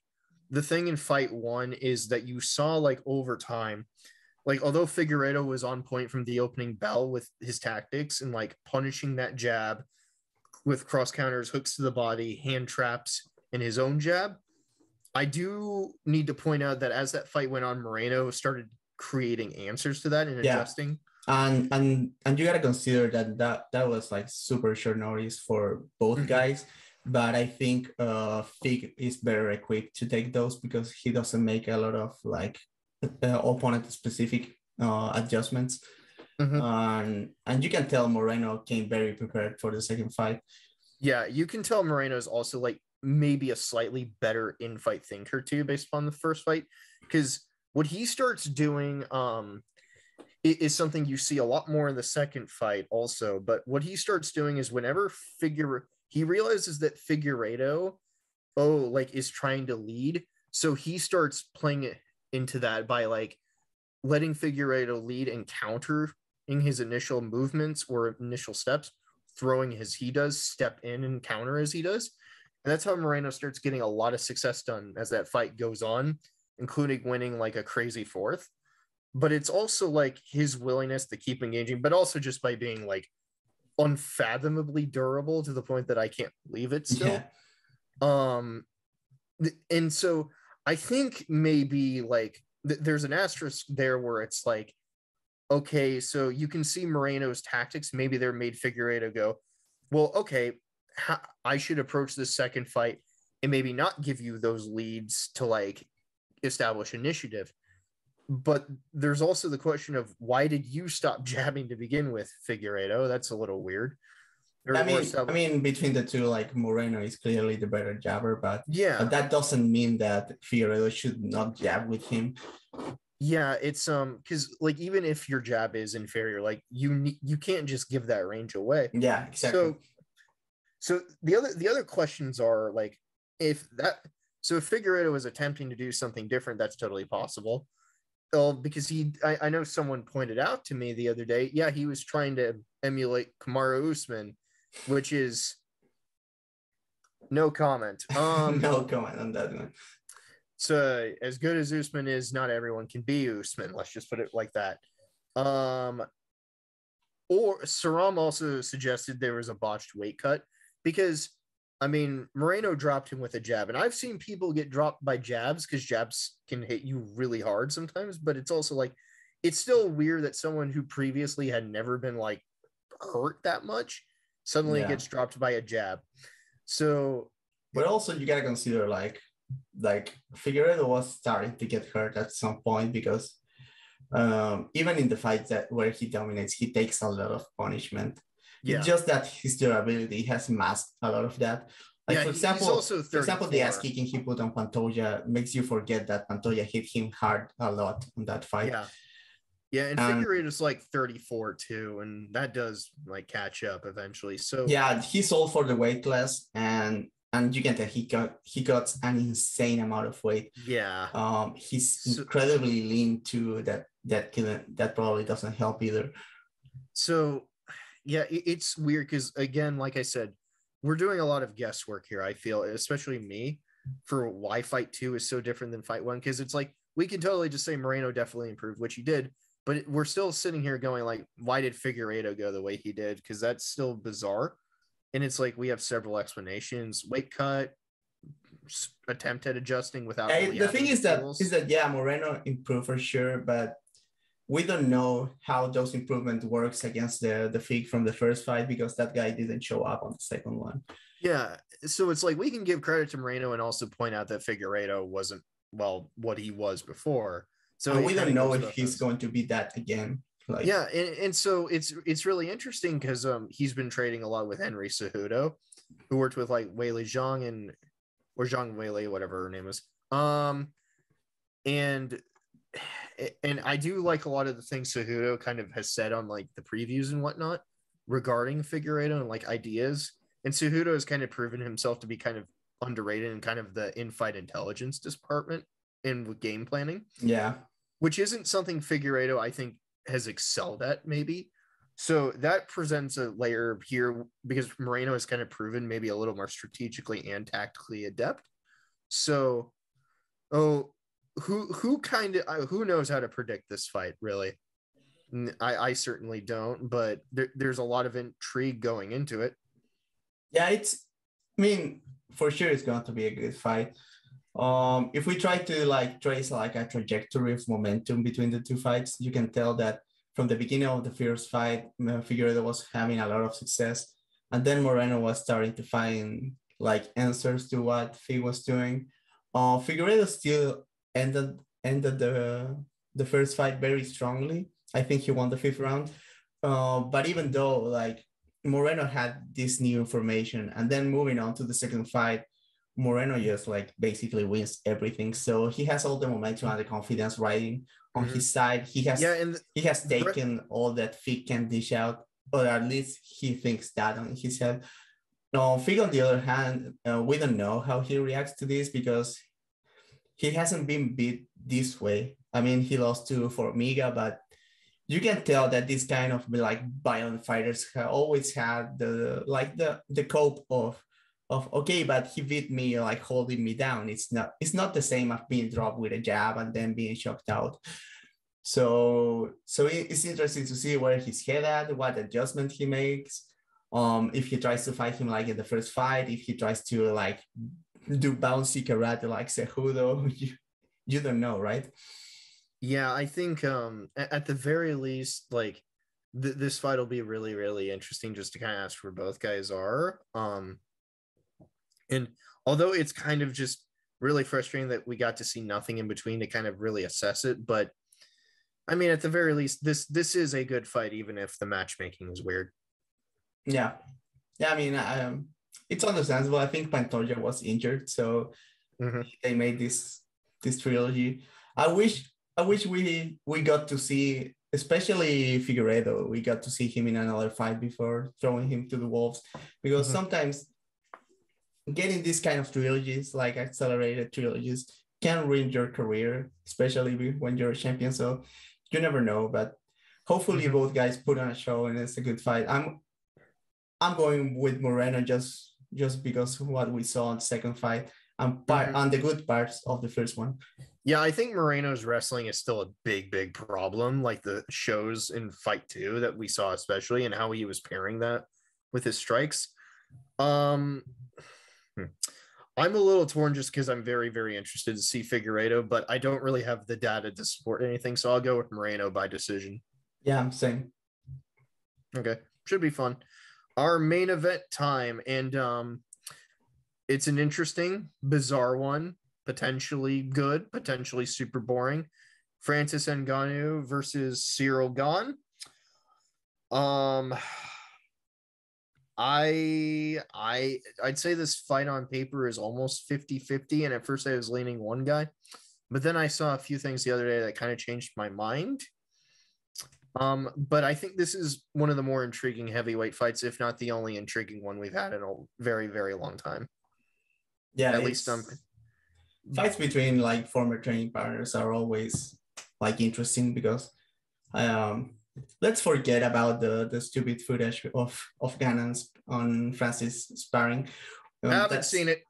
the thing in fight 1 is that you saw like over time, like although Figueiredo was on point from the opening bell with his tactics and like punishing that jab with cross counters, hooks to the body, hand traps, and his own jab, I do need to point out that as that fight went on, Moreno started creating answers to that and adjusting. And you gotta consider that was like super short notice for both guys. But I think Fig is better equipped to take those because he doesn't make a lot of like opponent specific adjustments. And you can tell Moreno came very prepared for the second fight. Yeah, you can tell Moreno's also like maybe a slightly better in-fight thinker too, based upon the first fight, because what he starts doing is something you see a lot more in the second fight also. But what he starts doing is whenever he realizes that Figueiredo like is trying to lead, so he starts playing it into that by like letting Figueiredo lead and countering his initial movements or initial steps, throwing as he does, step in and counter as he does. And that's how Moreno starts getting a lot of success done as that fight goes on, including winning like a crazy fourth. But it's also like his willingness to keep engaging, but also just by being like unfathomably durable to the point that I can't believe it still. Yeah. And so I think maybe like there's an asterisk there where it's like, okay, so you can see Moreno's tactics. Maybe they're made Figueiredo go, well, okay, I should approach this second fight and maybe not give you those leads to like establish initiative. But there's also the question of why did you stop jabbing to begin with, Figueiredo? That's a little weird. I mean, between the two, like Moreno is clearly the better jabber, but that doesn't mean that Figueiredo should not jab with him. Yeah, it's because like even if your jab is inferior, like you can't just give that range away. Yeah, exactly. So the other questions are like if Figueiredo is attempting to do something different, that's totally possible. Because I know someone pointed out to me the other day, yeah, he was trying to emulate Kamaru Usman, which is no comment. No comment on that one. So as good as Usman is, not everyone can be Usman. Let's just put it like that. Or Saram also suggested there was a botched weight cut because, I mean, Moreno dropped him with a jab, and I've seen people get dropped by jabs because jabs can hit you really hard sometimes, but it's also like, it's still weird that someone who previously had never been like hurt that much suddenly gets dropped by a jab. So, but also you gotta consider like Figueiredo was starting to get hurt at some point because even in the fights where he dominates, he takes a lot of punishment. Yeah. It's just that his durability has masked a lot of that. Like for example, the ass kicking he put on Pantoja makes you forget that Pantoja hit him hard a lot on that fight. Yeah, and Figueiredo's like 34 too, and that does like catch up eventually. So yeah, he's all for the weight class, and you can tell he got an insane amount of weight. Yeah. He's incredibly lean too. That probably doesn't help either. So yeah, it's weird because again, like I said, we're doing a lot of guesswork here. I feel, especially me, for why fight 2 is so different than fight 1, because it's like we can totally just say Moreno definitely improved, which he did, but we're still sitting here going like, why did Figueiredo go the way he did? Because that's still bizarre. And it's like we have several explanations: weight cut, attempt at adjusting without. The thing is that yeah, Moreno improved for sure, but we don't know how those improvement works against the Fig from the first fight because that guy didn't show up on the second one. Yeah, so it's like we can give credit to Moreno and also point out that Figueiredo wasn't what he was before. So and we don't know if he's going to be that again. Like, yeah, and so it's really interesting because he's been trading a lot with Henry Cejudo, who worked with like Weili Zhang or Zhang Weili, whatever her name is. And I do like a lot of the things Cejudo kind of has said on like the previews and whatnot regarding Figueiredo and like ideas. And Cejudo has kind of proven himself to be kind of underrated in kind of the in-fight intelligence department in game planning. Yeah, which isn't something Figueiredo I think has excelled at maybe. So that presents a layer here because Moreno has kind of proven maybe a little more strategically and tactically adept. So, who knows how to predict this fight really? I certainly don't, but there's a lot of intrigue going into it. Yeah, for sure it's going to be a good fight. If we try to like trace like a trajectory of momentum between the two fights, you can tell that from the beginning of the first fight, Figueiredo was having a lot of success, and then Moreno was starting to find like answers to what Fig was doing. Figueiredo still ended the first fight very strongly. I think he won the 5th round. But even though like Moreno had this new information, and then moving on to the second fight, Moreno just like basically wins everything. So he has all the momentum and the confidence riding on his side. He has taken all that Fig can dish out, or at least he thinks that on his head. No, Fig on the other hand, we don't know how he reacts to this because he hasn't been beat this way. I mean, he lost to Formiga, but you can tell that this kind of like violent fighters have always had the cope of okay, but he beat me like holding me down. It's not the same as being dropped with a jab and then being shocked out. So it's interesting to see where his head at, what adjustment he makes. If he tries to fight him like in the first fight, if he tries to like do bouncy karate like Cejudo, you don't know, right? Yeah, I think at the very least, like this fight will be really, really interesting just to kind of ask where both guys are. And although it's kind of just really frustrating that we got to see nothing in between to kind of really assess it, but I mean, at the very least, this is a good fight, even if the matchmaking is weird. Yeah. I mean, it's understandable. I think Pantoja was injured, so they made this trilogy. I wish we got to see, especially Figueiredo, we got to see him in another fight before throwing him to the wolves, because sometimes getting these kind of trilogies, like accelerated trilogies, can ruin your career, especially when you're a champion. So you never know, but hopefully both guys put on a show and it's a good fight. I'm going with Moreno just because of what we saw in the second fight and on the good parts of the first one. Yeah, I think Moreno's wrestling is still a big problem. Like the shows in fight 2 that we saw, especially, and how he was pairing that with his strikes. I'm a little torn just because I'm very, very interested to see Figueiredo, but I don't really have the data to support anything, so I'll go with Moreno by decision. Yeah, same. Okay, should be fun. Our main event time, and it's an interesting, bizarre one, potentially good, potentially super boring. Francis Ngannou versus Cyril Gane. I'd say this fight on paper is almost 50-50, and at first I was leaning one guy, but then I saw a few things the other day that kind of changed my mind. But I think this is one of the more intriguing heavyweight fights, if not the only intriguing one we've had in a very, very long time. Yeah, at least fights between like former training partners are always like interesting because let's forget about the stupid footage of Gannon on Francis sparring. I haven't seen it.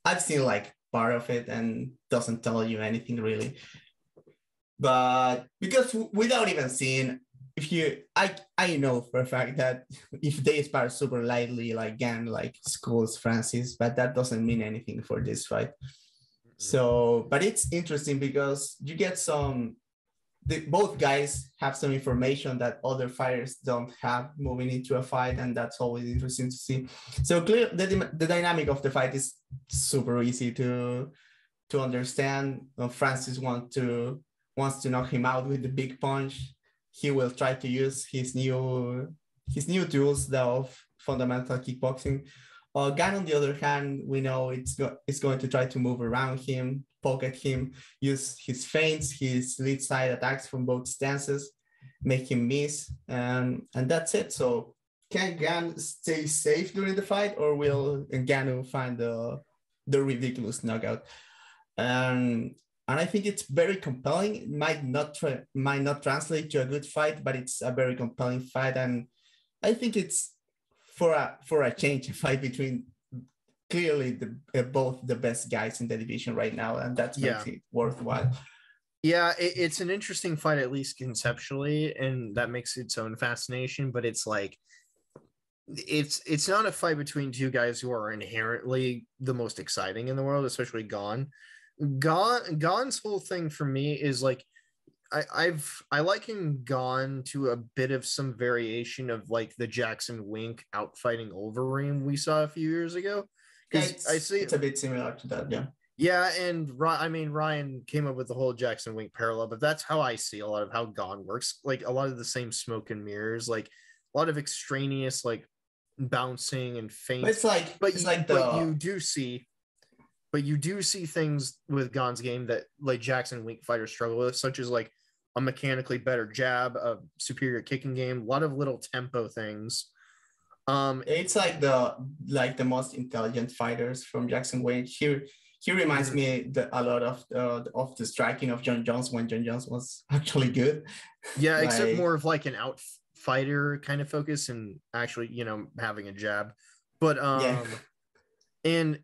I've seen like part of it and doesn't tell you anything really. But because without even seeing, I know for a fact that if they spar super lightly, like Gann like schools Francis, but that doesn't mean anything for this fight. So, but it's interesting because you get both guys have some information that other fighters don't have moving into a fight, and that's always interesting to see. So clear, the dynamic of the fight is super easy to understand. Francis wants to knock him out with the big punch. He will try to use his new tools of fundamental kickboxing. Gann, on the other hand, we know it's going to try to move around him, poke at him, use his feints, his lead side attacks from both stances, make him miss, and that's it. So can Gann stay safe during the fight, or will Ngannou find the ridiculous knockout? And I think it's very compelling. It might not translate to a good fight, but it's a very compelling fight, and I think it's for a change, a fight between clearly both the best guys in the division right now, and that makes it worthwhile. Yeah, it's an interesting fight, at least conceptually, and that makes its own fascination. But it's like it's not a fight between two guys who are inherently the most exciting in the world, especially Gane. Gane's whole thing for me is like I liken Gane to a bit of some variation of like the Jackson Wink outfighting Overeem we saw a few years ago. Because I see it's a bit similar to that, yeah. Yeah, and I mean Ryan came up with the whole Jackson Wink parallel, but that's how I see a lot of how Gane works. Like a lot of the same smoke and mirrors, like a lot of extraneous like bouncing and But feints. But you do see things with Gon's game that like Jackson Wink fighters struggle with, such as like a mechanically better jab, a superior kicking game, a lot of little tempo things. It's like the most intelligent fighters from Jackson Wade. He reminds me a lot of the striking of John Jones when John Jones was actually good. Yeah, except more of like an out fighter kind of focus and actually, having a jab. But and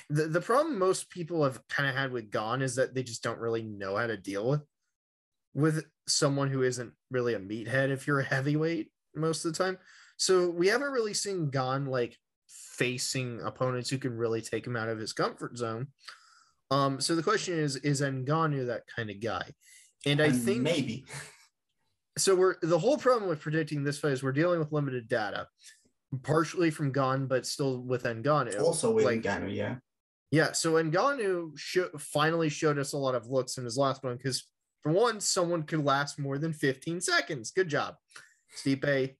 the problem most people have kind of had with Gon is that they just don't really know how to deal with someone who isn't really a meathead if you're a heavyweight most of the time. So we haven't really seen Gon like facing opponents who can really take him out of his comfort zone. So the question is Ngannou that kind of guy? And I think maybe. So the whole problem with predicting this fight is we're dealing with limited data, partially from Gon, but still with Ngannou. Also with Ngannou, yeah. Yeah, so Ngannou finally showed us a lot of looks in his last one because, for one, someone could last more than 15 seconds. Good job, Stipe.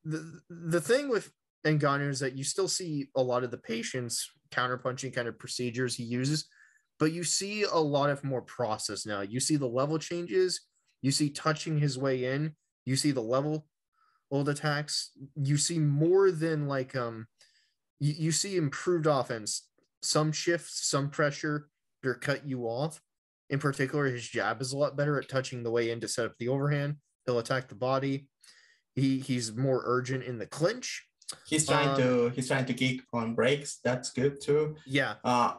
The thing with Ngannou is that you still see a lot of the patience counterpunching kind of procedures he uses, but you see a lot of more process now. You see the level changes, you see touching his way in, you see the level old attacks, you see more than like you see improved offense, some shifts, some pressure or cut you off. In particular, his jab is a lot better at touching the way in to set up the overhand. He'll attack the body. He's more urgent in the clinch. He's trying to kick on breaks. That's good too. Yeah.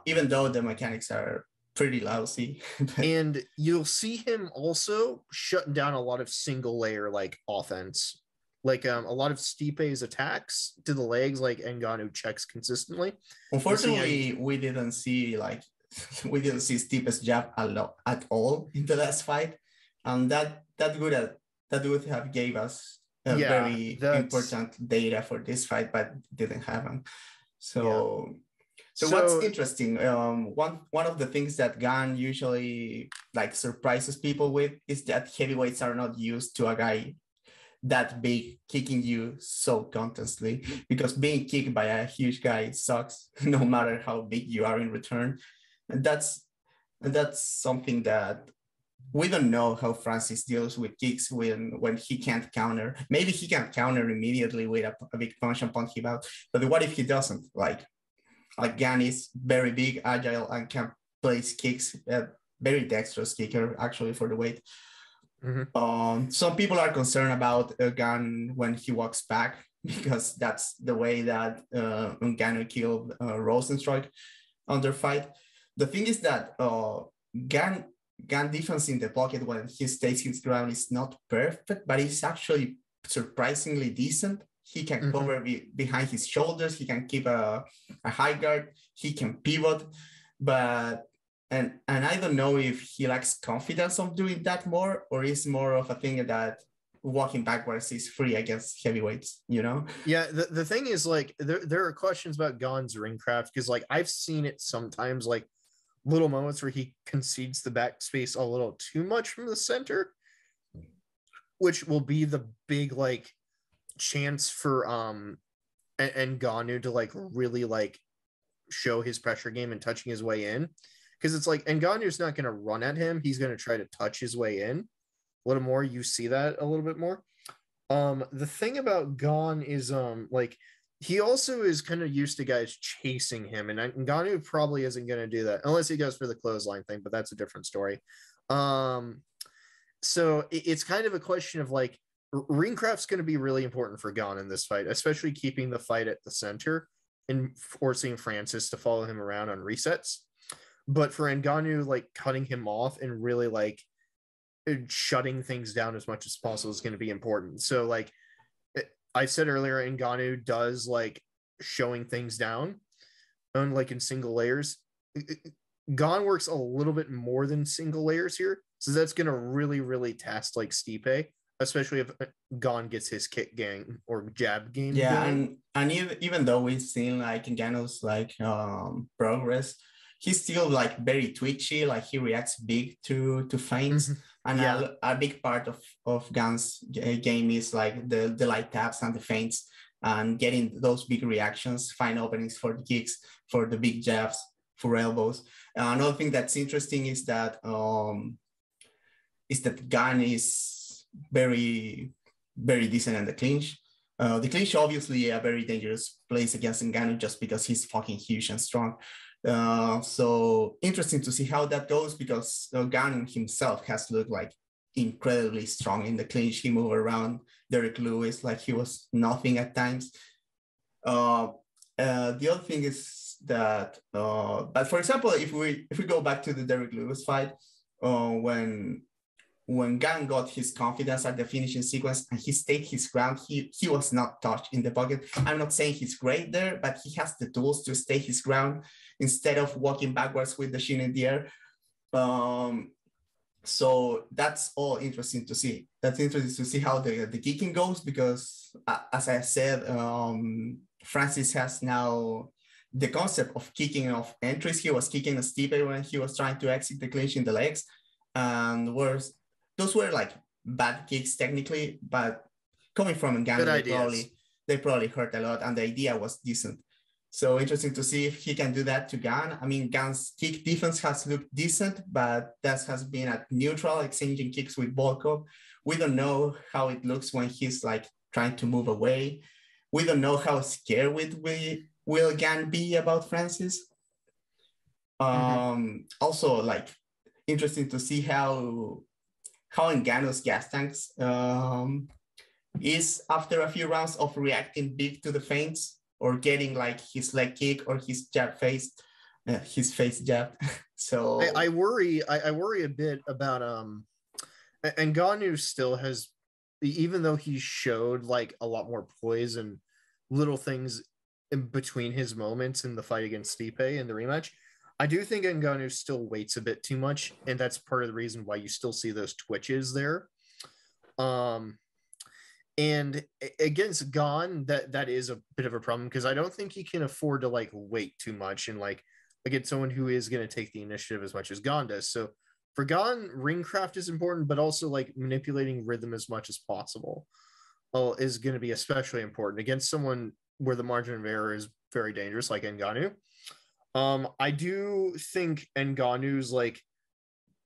Even though the mechanics are pretty lousy. And you'll see him also shutting down a lot of single layer like offense. Like a lot of Stipe's attacks to the legs, like Ngannou checks consistently. Unfortunately, we didn't see Stipe's jab a lot at all in the last fight, and that would have gave us very important data for this fight, but didn't happen. So what's interesting? One of the things that Gon usually like surprises people with is that heavyweights are not used to a guy that big kicking you so constantly, because being kicked by a huge guy sucks no matter how big you are in return. And that's something that we don't know how Francis deals with kicks when he can't counter. Maybe he can counter immediately with a big punch and punch him out, but what if he doesn't? Like Gan is very big, agile, and can place kicks, very dexterous kicker actually for the weight. Mm-hmm. Some people are concerned about Gan when he walks back, because that's the way that Ngannou killed Rosenstruck on their fight. The thing is that Gan defense in the pocket when he stays his ground is not perfect, but it's actually surprisingly decent. He can cover behind his shoulders. He can keep a high guard. He can pivot, and I don't know if he lacks confidence of doing that more, or is more of a thing that walking backwards is free against heavyweights, Yeah, the thing is, like, there are questions about Gon's ring craft, because like I've seen it sometimes, like little moments where he concedes the back space a little too much from the center, which will be the big like chance for Ngannou to like really like show his pressure game and touching his way in. Because it's like Ngannou's not going to run at him. He's going to try to touch his way in a little more. You see that a little bit more. The thing about Gon is like he also is kind of used to guys chasing him, and Ngannou probably isn't going to do that unless he goes for the clothesline thing, but that's a different story. So it's kind of a question of like ring craft's going to be really important for Gon in this fight, especially keeping the fight at the center and forcing Francis to follow him around on resets. But for Ngannou, like cutting him off and really like shutting things down as much as possible is going to be important. So like I said earlier, Ngannou does like showing things down, unlike in single layers. Gon works a little bit more than single layers here. So that's going to really, really test like Stipe, especially if Gon gets his kick gang or jab game. Yeah, going. and even though we've seen like Ngannou's like progress, he's still like very twitchy, like he reacts big to feints. And a big part of Gan's game is like the light taps and the feints and getting those big reactions, find openings for the kicks, for the big jabs, for elbows. Another thing that's interesting is that Gan is very, very decent in the clinch. The clinch obviously a very dangerous place against Ngannou just because he's fucking huge and strong. So interesting to see how that goes because Ngannou himself has looked like incredibly strong in the clinch. He moved around Derek Lewis like he was nothing at times. The other thing is that, but for example, if we go back to the Derek Lewis fight, when Gan got his confidence at the finishing sequence and he stayed his ground, he was not touched in the pocket. I'm not saying he's great there, but he has the tools to stay his ground instead of walking backwards with the shin in the air. So that's all interesting to see. That's interesting to see how the kicking goes because, as I said, Francis has now the concept of kicking off entries. He was kicking a Stipe when he was trying to exit the clinch in the legs, and those were like bad kicks technically, but coming from Ngannou, they probably hurt a lot, and the idea was decent. So interesting to see if he can do that to Gan. I mean, Gan's kick defense has looked decent, but that has been at neutral, exchanging kicks with Volkov. We don't know how it looks when he's like trying to move away. We don't know how scared will Gan be about Francis. Also, like interesting to see how Ngannou's gas tanks is after a few rounds of reacting big to the feints or getting like his leg kick or his his face jab. So I worry a bit about Ngannou still has, even though he showed like a lot more poise and little things in between his moments in the fight against Stipe in the rematch, I do think Ngannou still waits a bit too much, and that's part of the reason why you still see those twitches there. And against Gan, that is a bit of a problem because I don't think he can afford to like wait too much and like against someone who is going to take the initiative as much as Gan does. So for Gan, ring craft is important, but also like manipulating rhythm as much as possible is going to be especially important against someone where the margin of error is very dangerous, like Ngannou. I do think Ngannou's like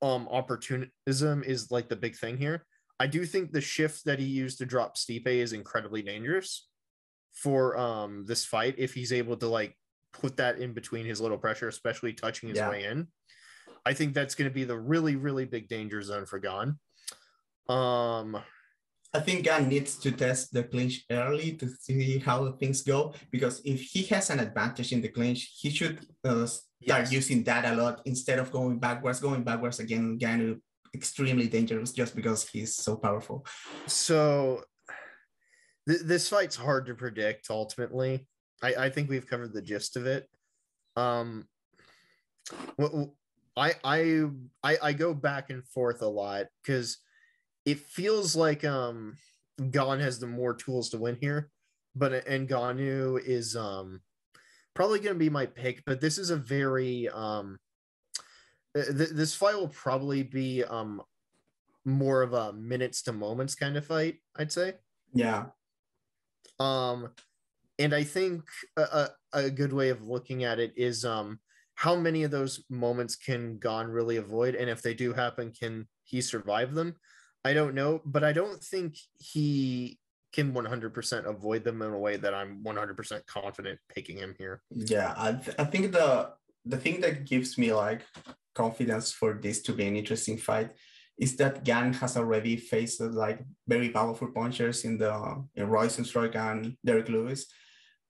opportunism is like the big thing here. I do think the shift that he used to drop Stipe is incredibly dangerous for this fight if he's able to like put that in between his little pressure, especially touching his way in. I think that's going to be the really, really big danger zone for Gan. I think Gan needs to test the clinch early to see how things go, because if he has an advantage in the clinch, he should start using that a lot instead of going backwards. Going backwards again, Ngannou extremely dangerous just because he's so powerful. So this fight's hard to predict ultimately. I think we've covered the gist of it. I go back and forth a lot because it feels like Gan has the more tools to win here, but Ngannou is probably going to be my pick. But this is a very this fight will probably be more of a minutes to moments kind of fight, I'd say. Yeah. And I think a good way of looking at it is how many of those moments can Gan really avoid, and if they do happen, can he survive them? I don't know, but I don't think he can 100% avoid them in a way that I'm 100% confident picking him here. Yeah, I think the thing that gives me like confidence for this to be an interesting fight is that Gan has already faced like very powerful punchers in Royce and Derek Lewis,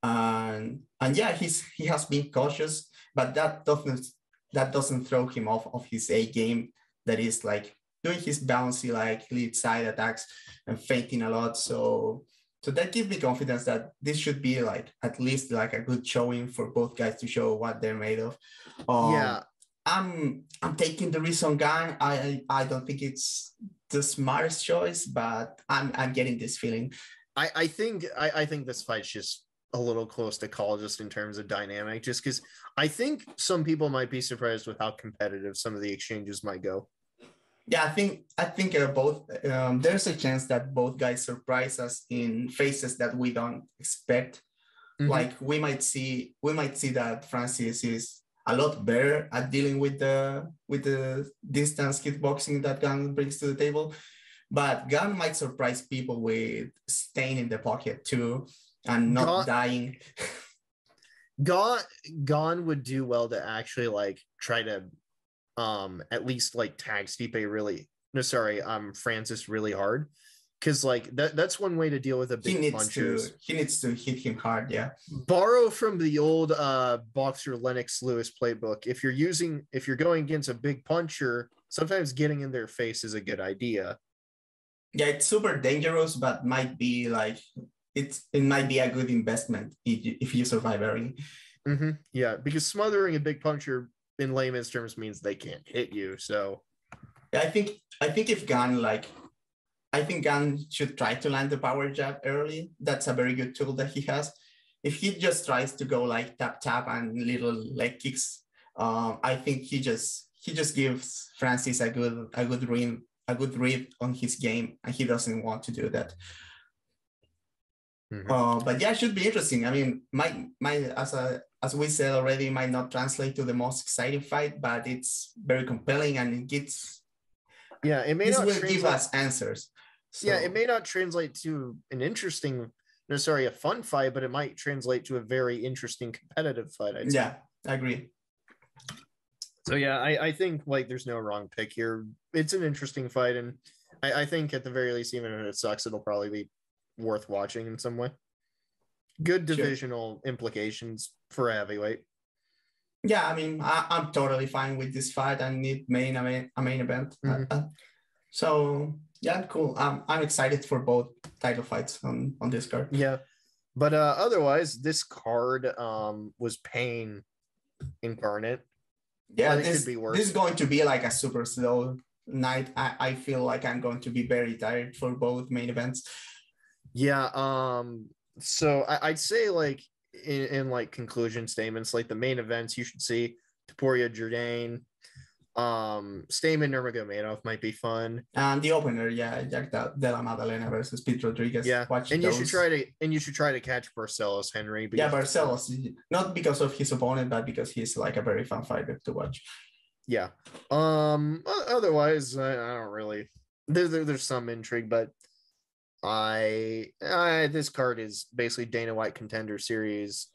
and yeah, he has been cautious, but that doesn't throw him off of his A game. That is like doing his bouncy like lead side attacks and feinting a lot. So that gives me confidence that this should be like at least like a good showing for both guys to show what they're made of. Yeah. I'm taking the risk on Gan. I don't think it's the smartest choice, but I'm getting this feeling. I think this fight's just a little close to call just in terms of dynamic, just because I think some people might be surprised with how competitive some of the exchanges might go. Yeah, I think both. There's a chance that both guys surprise us in phases that we don't expect. Like we might see that Francis is a lot better at dealing with the distance kickboxing that Gunn brings to the table, but Gunn might surprise people with staying in the pocket too and not Gon, dying. Gon would do well to actually like try to at least like tag Stipe really no sorry Francis really hard, because like that's one way to deal with a He big needs punchers. to he needs to hit him hard. Yeah. Borrow from the old boxer Lennox Lewis playbook. If you're going against a big puncher, sometimes getting in their face is a good idea. Yeah, it's super dangerous, but might be like it might be a good investment if you survive early. Yeah, because smothering a big puncher in layman's terms means they can't hit you. So Yeah, I think if Gunn like I think Gunn should try to land the power jab early. That's a very good tool that he has. If he just tries to go like tap tap and little leg kicks, I think he just gives Francis a good read on his game, and he doesn't want to do that. But yeah, it should be interesting. I mean, as we said already, might not translate to the most exciting fight, but it's very compelling, and it may this not will give translate. us answers. Yeah, So it may not translate to an interesting, no, sorry, a fun fight, but it might translate to a very interesting competitive fight. I'd say. yeah, I agree. So yeah, I think like there's no wrong pick here. It's an interesting fight, and I think at the very least, even if it sucks, it'll probably be worth watching in some way. Good Sure. divisional implications for a heavyweight. Yeah, I mean, I'm totally fine with this fight. I need a main event. So yeah, cool. I'm excited for both title fights on this card. Yeah, but otherwise, this card was pain incarnate. Yeah, But it could be worse. This is going to be like a super slow night. I feel like I'm going to be very tired for both main events. Yeah. So I'd say like in like conclusion statements, like the main events you should see Topuria Jourdain, Stamen Nurmagomedov might be fun. And the opener, yeah, Jack Della Maddalena versus Pete Rodriguez. Yeah, Watch and those. you should try to catch Barcelos Henry. Yeah, Barcelos, not because of his opponent, but because he's like a very fun fighter to watch. Yeah. Otherwise, I don't really. There's some intrigue, but this card is basically Dana White Contender Series.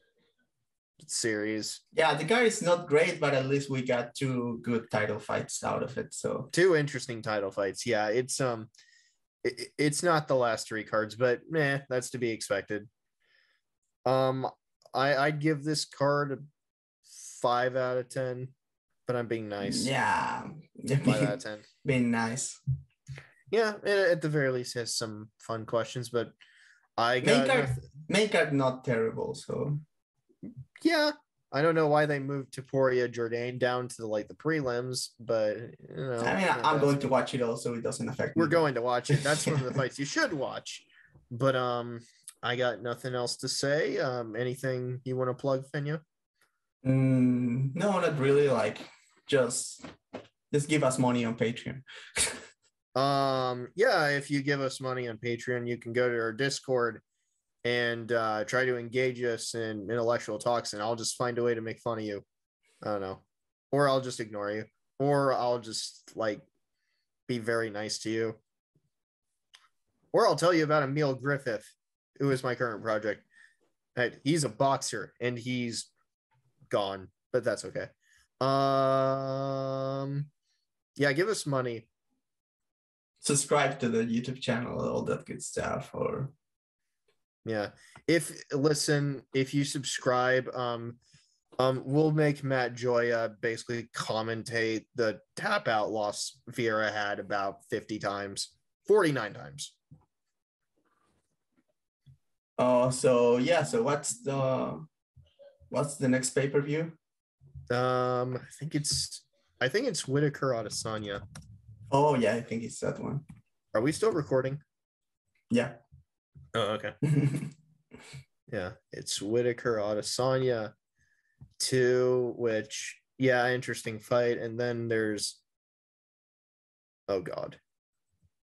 Yeah, the card is not great, but at least we got two good title fights out of it. So two interesting title fights. Yeah, it's not the last three cards, but that's to be expected. I'd give this card a 5 out of 10, but I'm being nice. Yeah, 5 out of 10. Being nice. Yeah, at the very least has some fun questions, but I got main card not terrible. So yeah, I don't know why they moved Topuria Jourdain down to the prelims, but I mean, I'm going to watch it also. It doesn't affect me. We're going to watch it. That's one of the fights you should watch. But I got nothing else to say. Anything you want to plug, Feño? No, not really. Like just give us money on Patreon. Yeah, if you give us money on Patreon, you can go to our Discord and try to engage us in intellectual talks, and I'll just find a way to make fun of you. I don't know. Or I'll just ignore you. Or I'll just be very nice to you. Or I'll tell you about Emil Griffith, who is my current project. He's a boxer and he's gone, but that's okay. Yeah, give us money. Subscribe to the YouTube channel, all that good stuff. Or yeah, if you subscribe, we'll make Matt Joya basically commentate the tap out loss Vieira had about 49 times. So what's the next pay-per-view? I think it's Whitaker Adesanya. Oh yeah, I think it's that one. Are we still recording? Yeah. Oh, okay. Yeah, it's Whitaker Adesanya 2, which interesting fight. And then there's Oh God.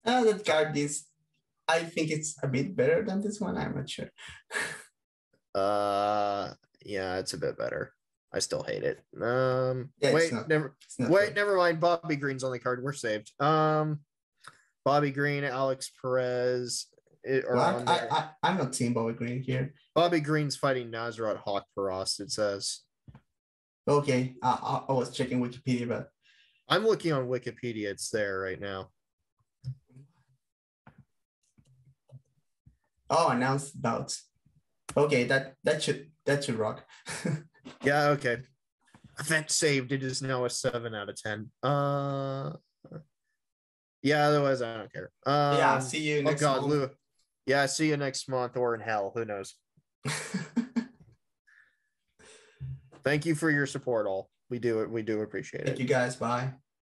That card is, I think it's a bit better than this one. I'm not sure. Yeah, it's a bit better. I still hate it. Yeah, never mind. Bobby Green's on the card. We're saved. Bobby Green, Alex Perez. I'm not seeing Bobby Green here. Bobby Green's fighting Nasrat Haqparast, it says. Okay, I was checking Wikipedia, but I'm looking on Wikipedia. It's there right now. Oh, announced bouts. Okay, that should rock. Yeah, okay. Event saved. It is now a 7 out of 10. Yeah, otherwise I don't care. Yeah, see you next month. Lou. Yeah, see you next month or in hell. Who knows? Thank you for your support, all. We do appreciate it. Thank you guys. Bye.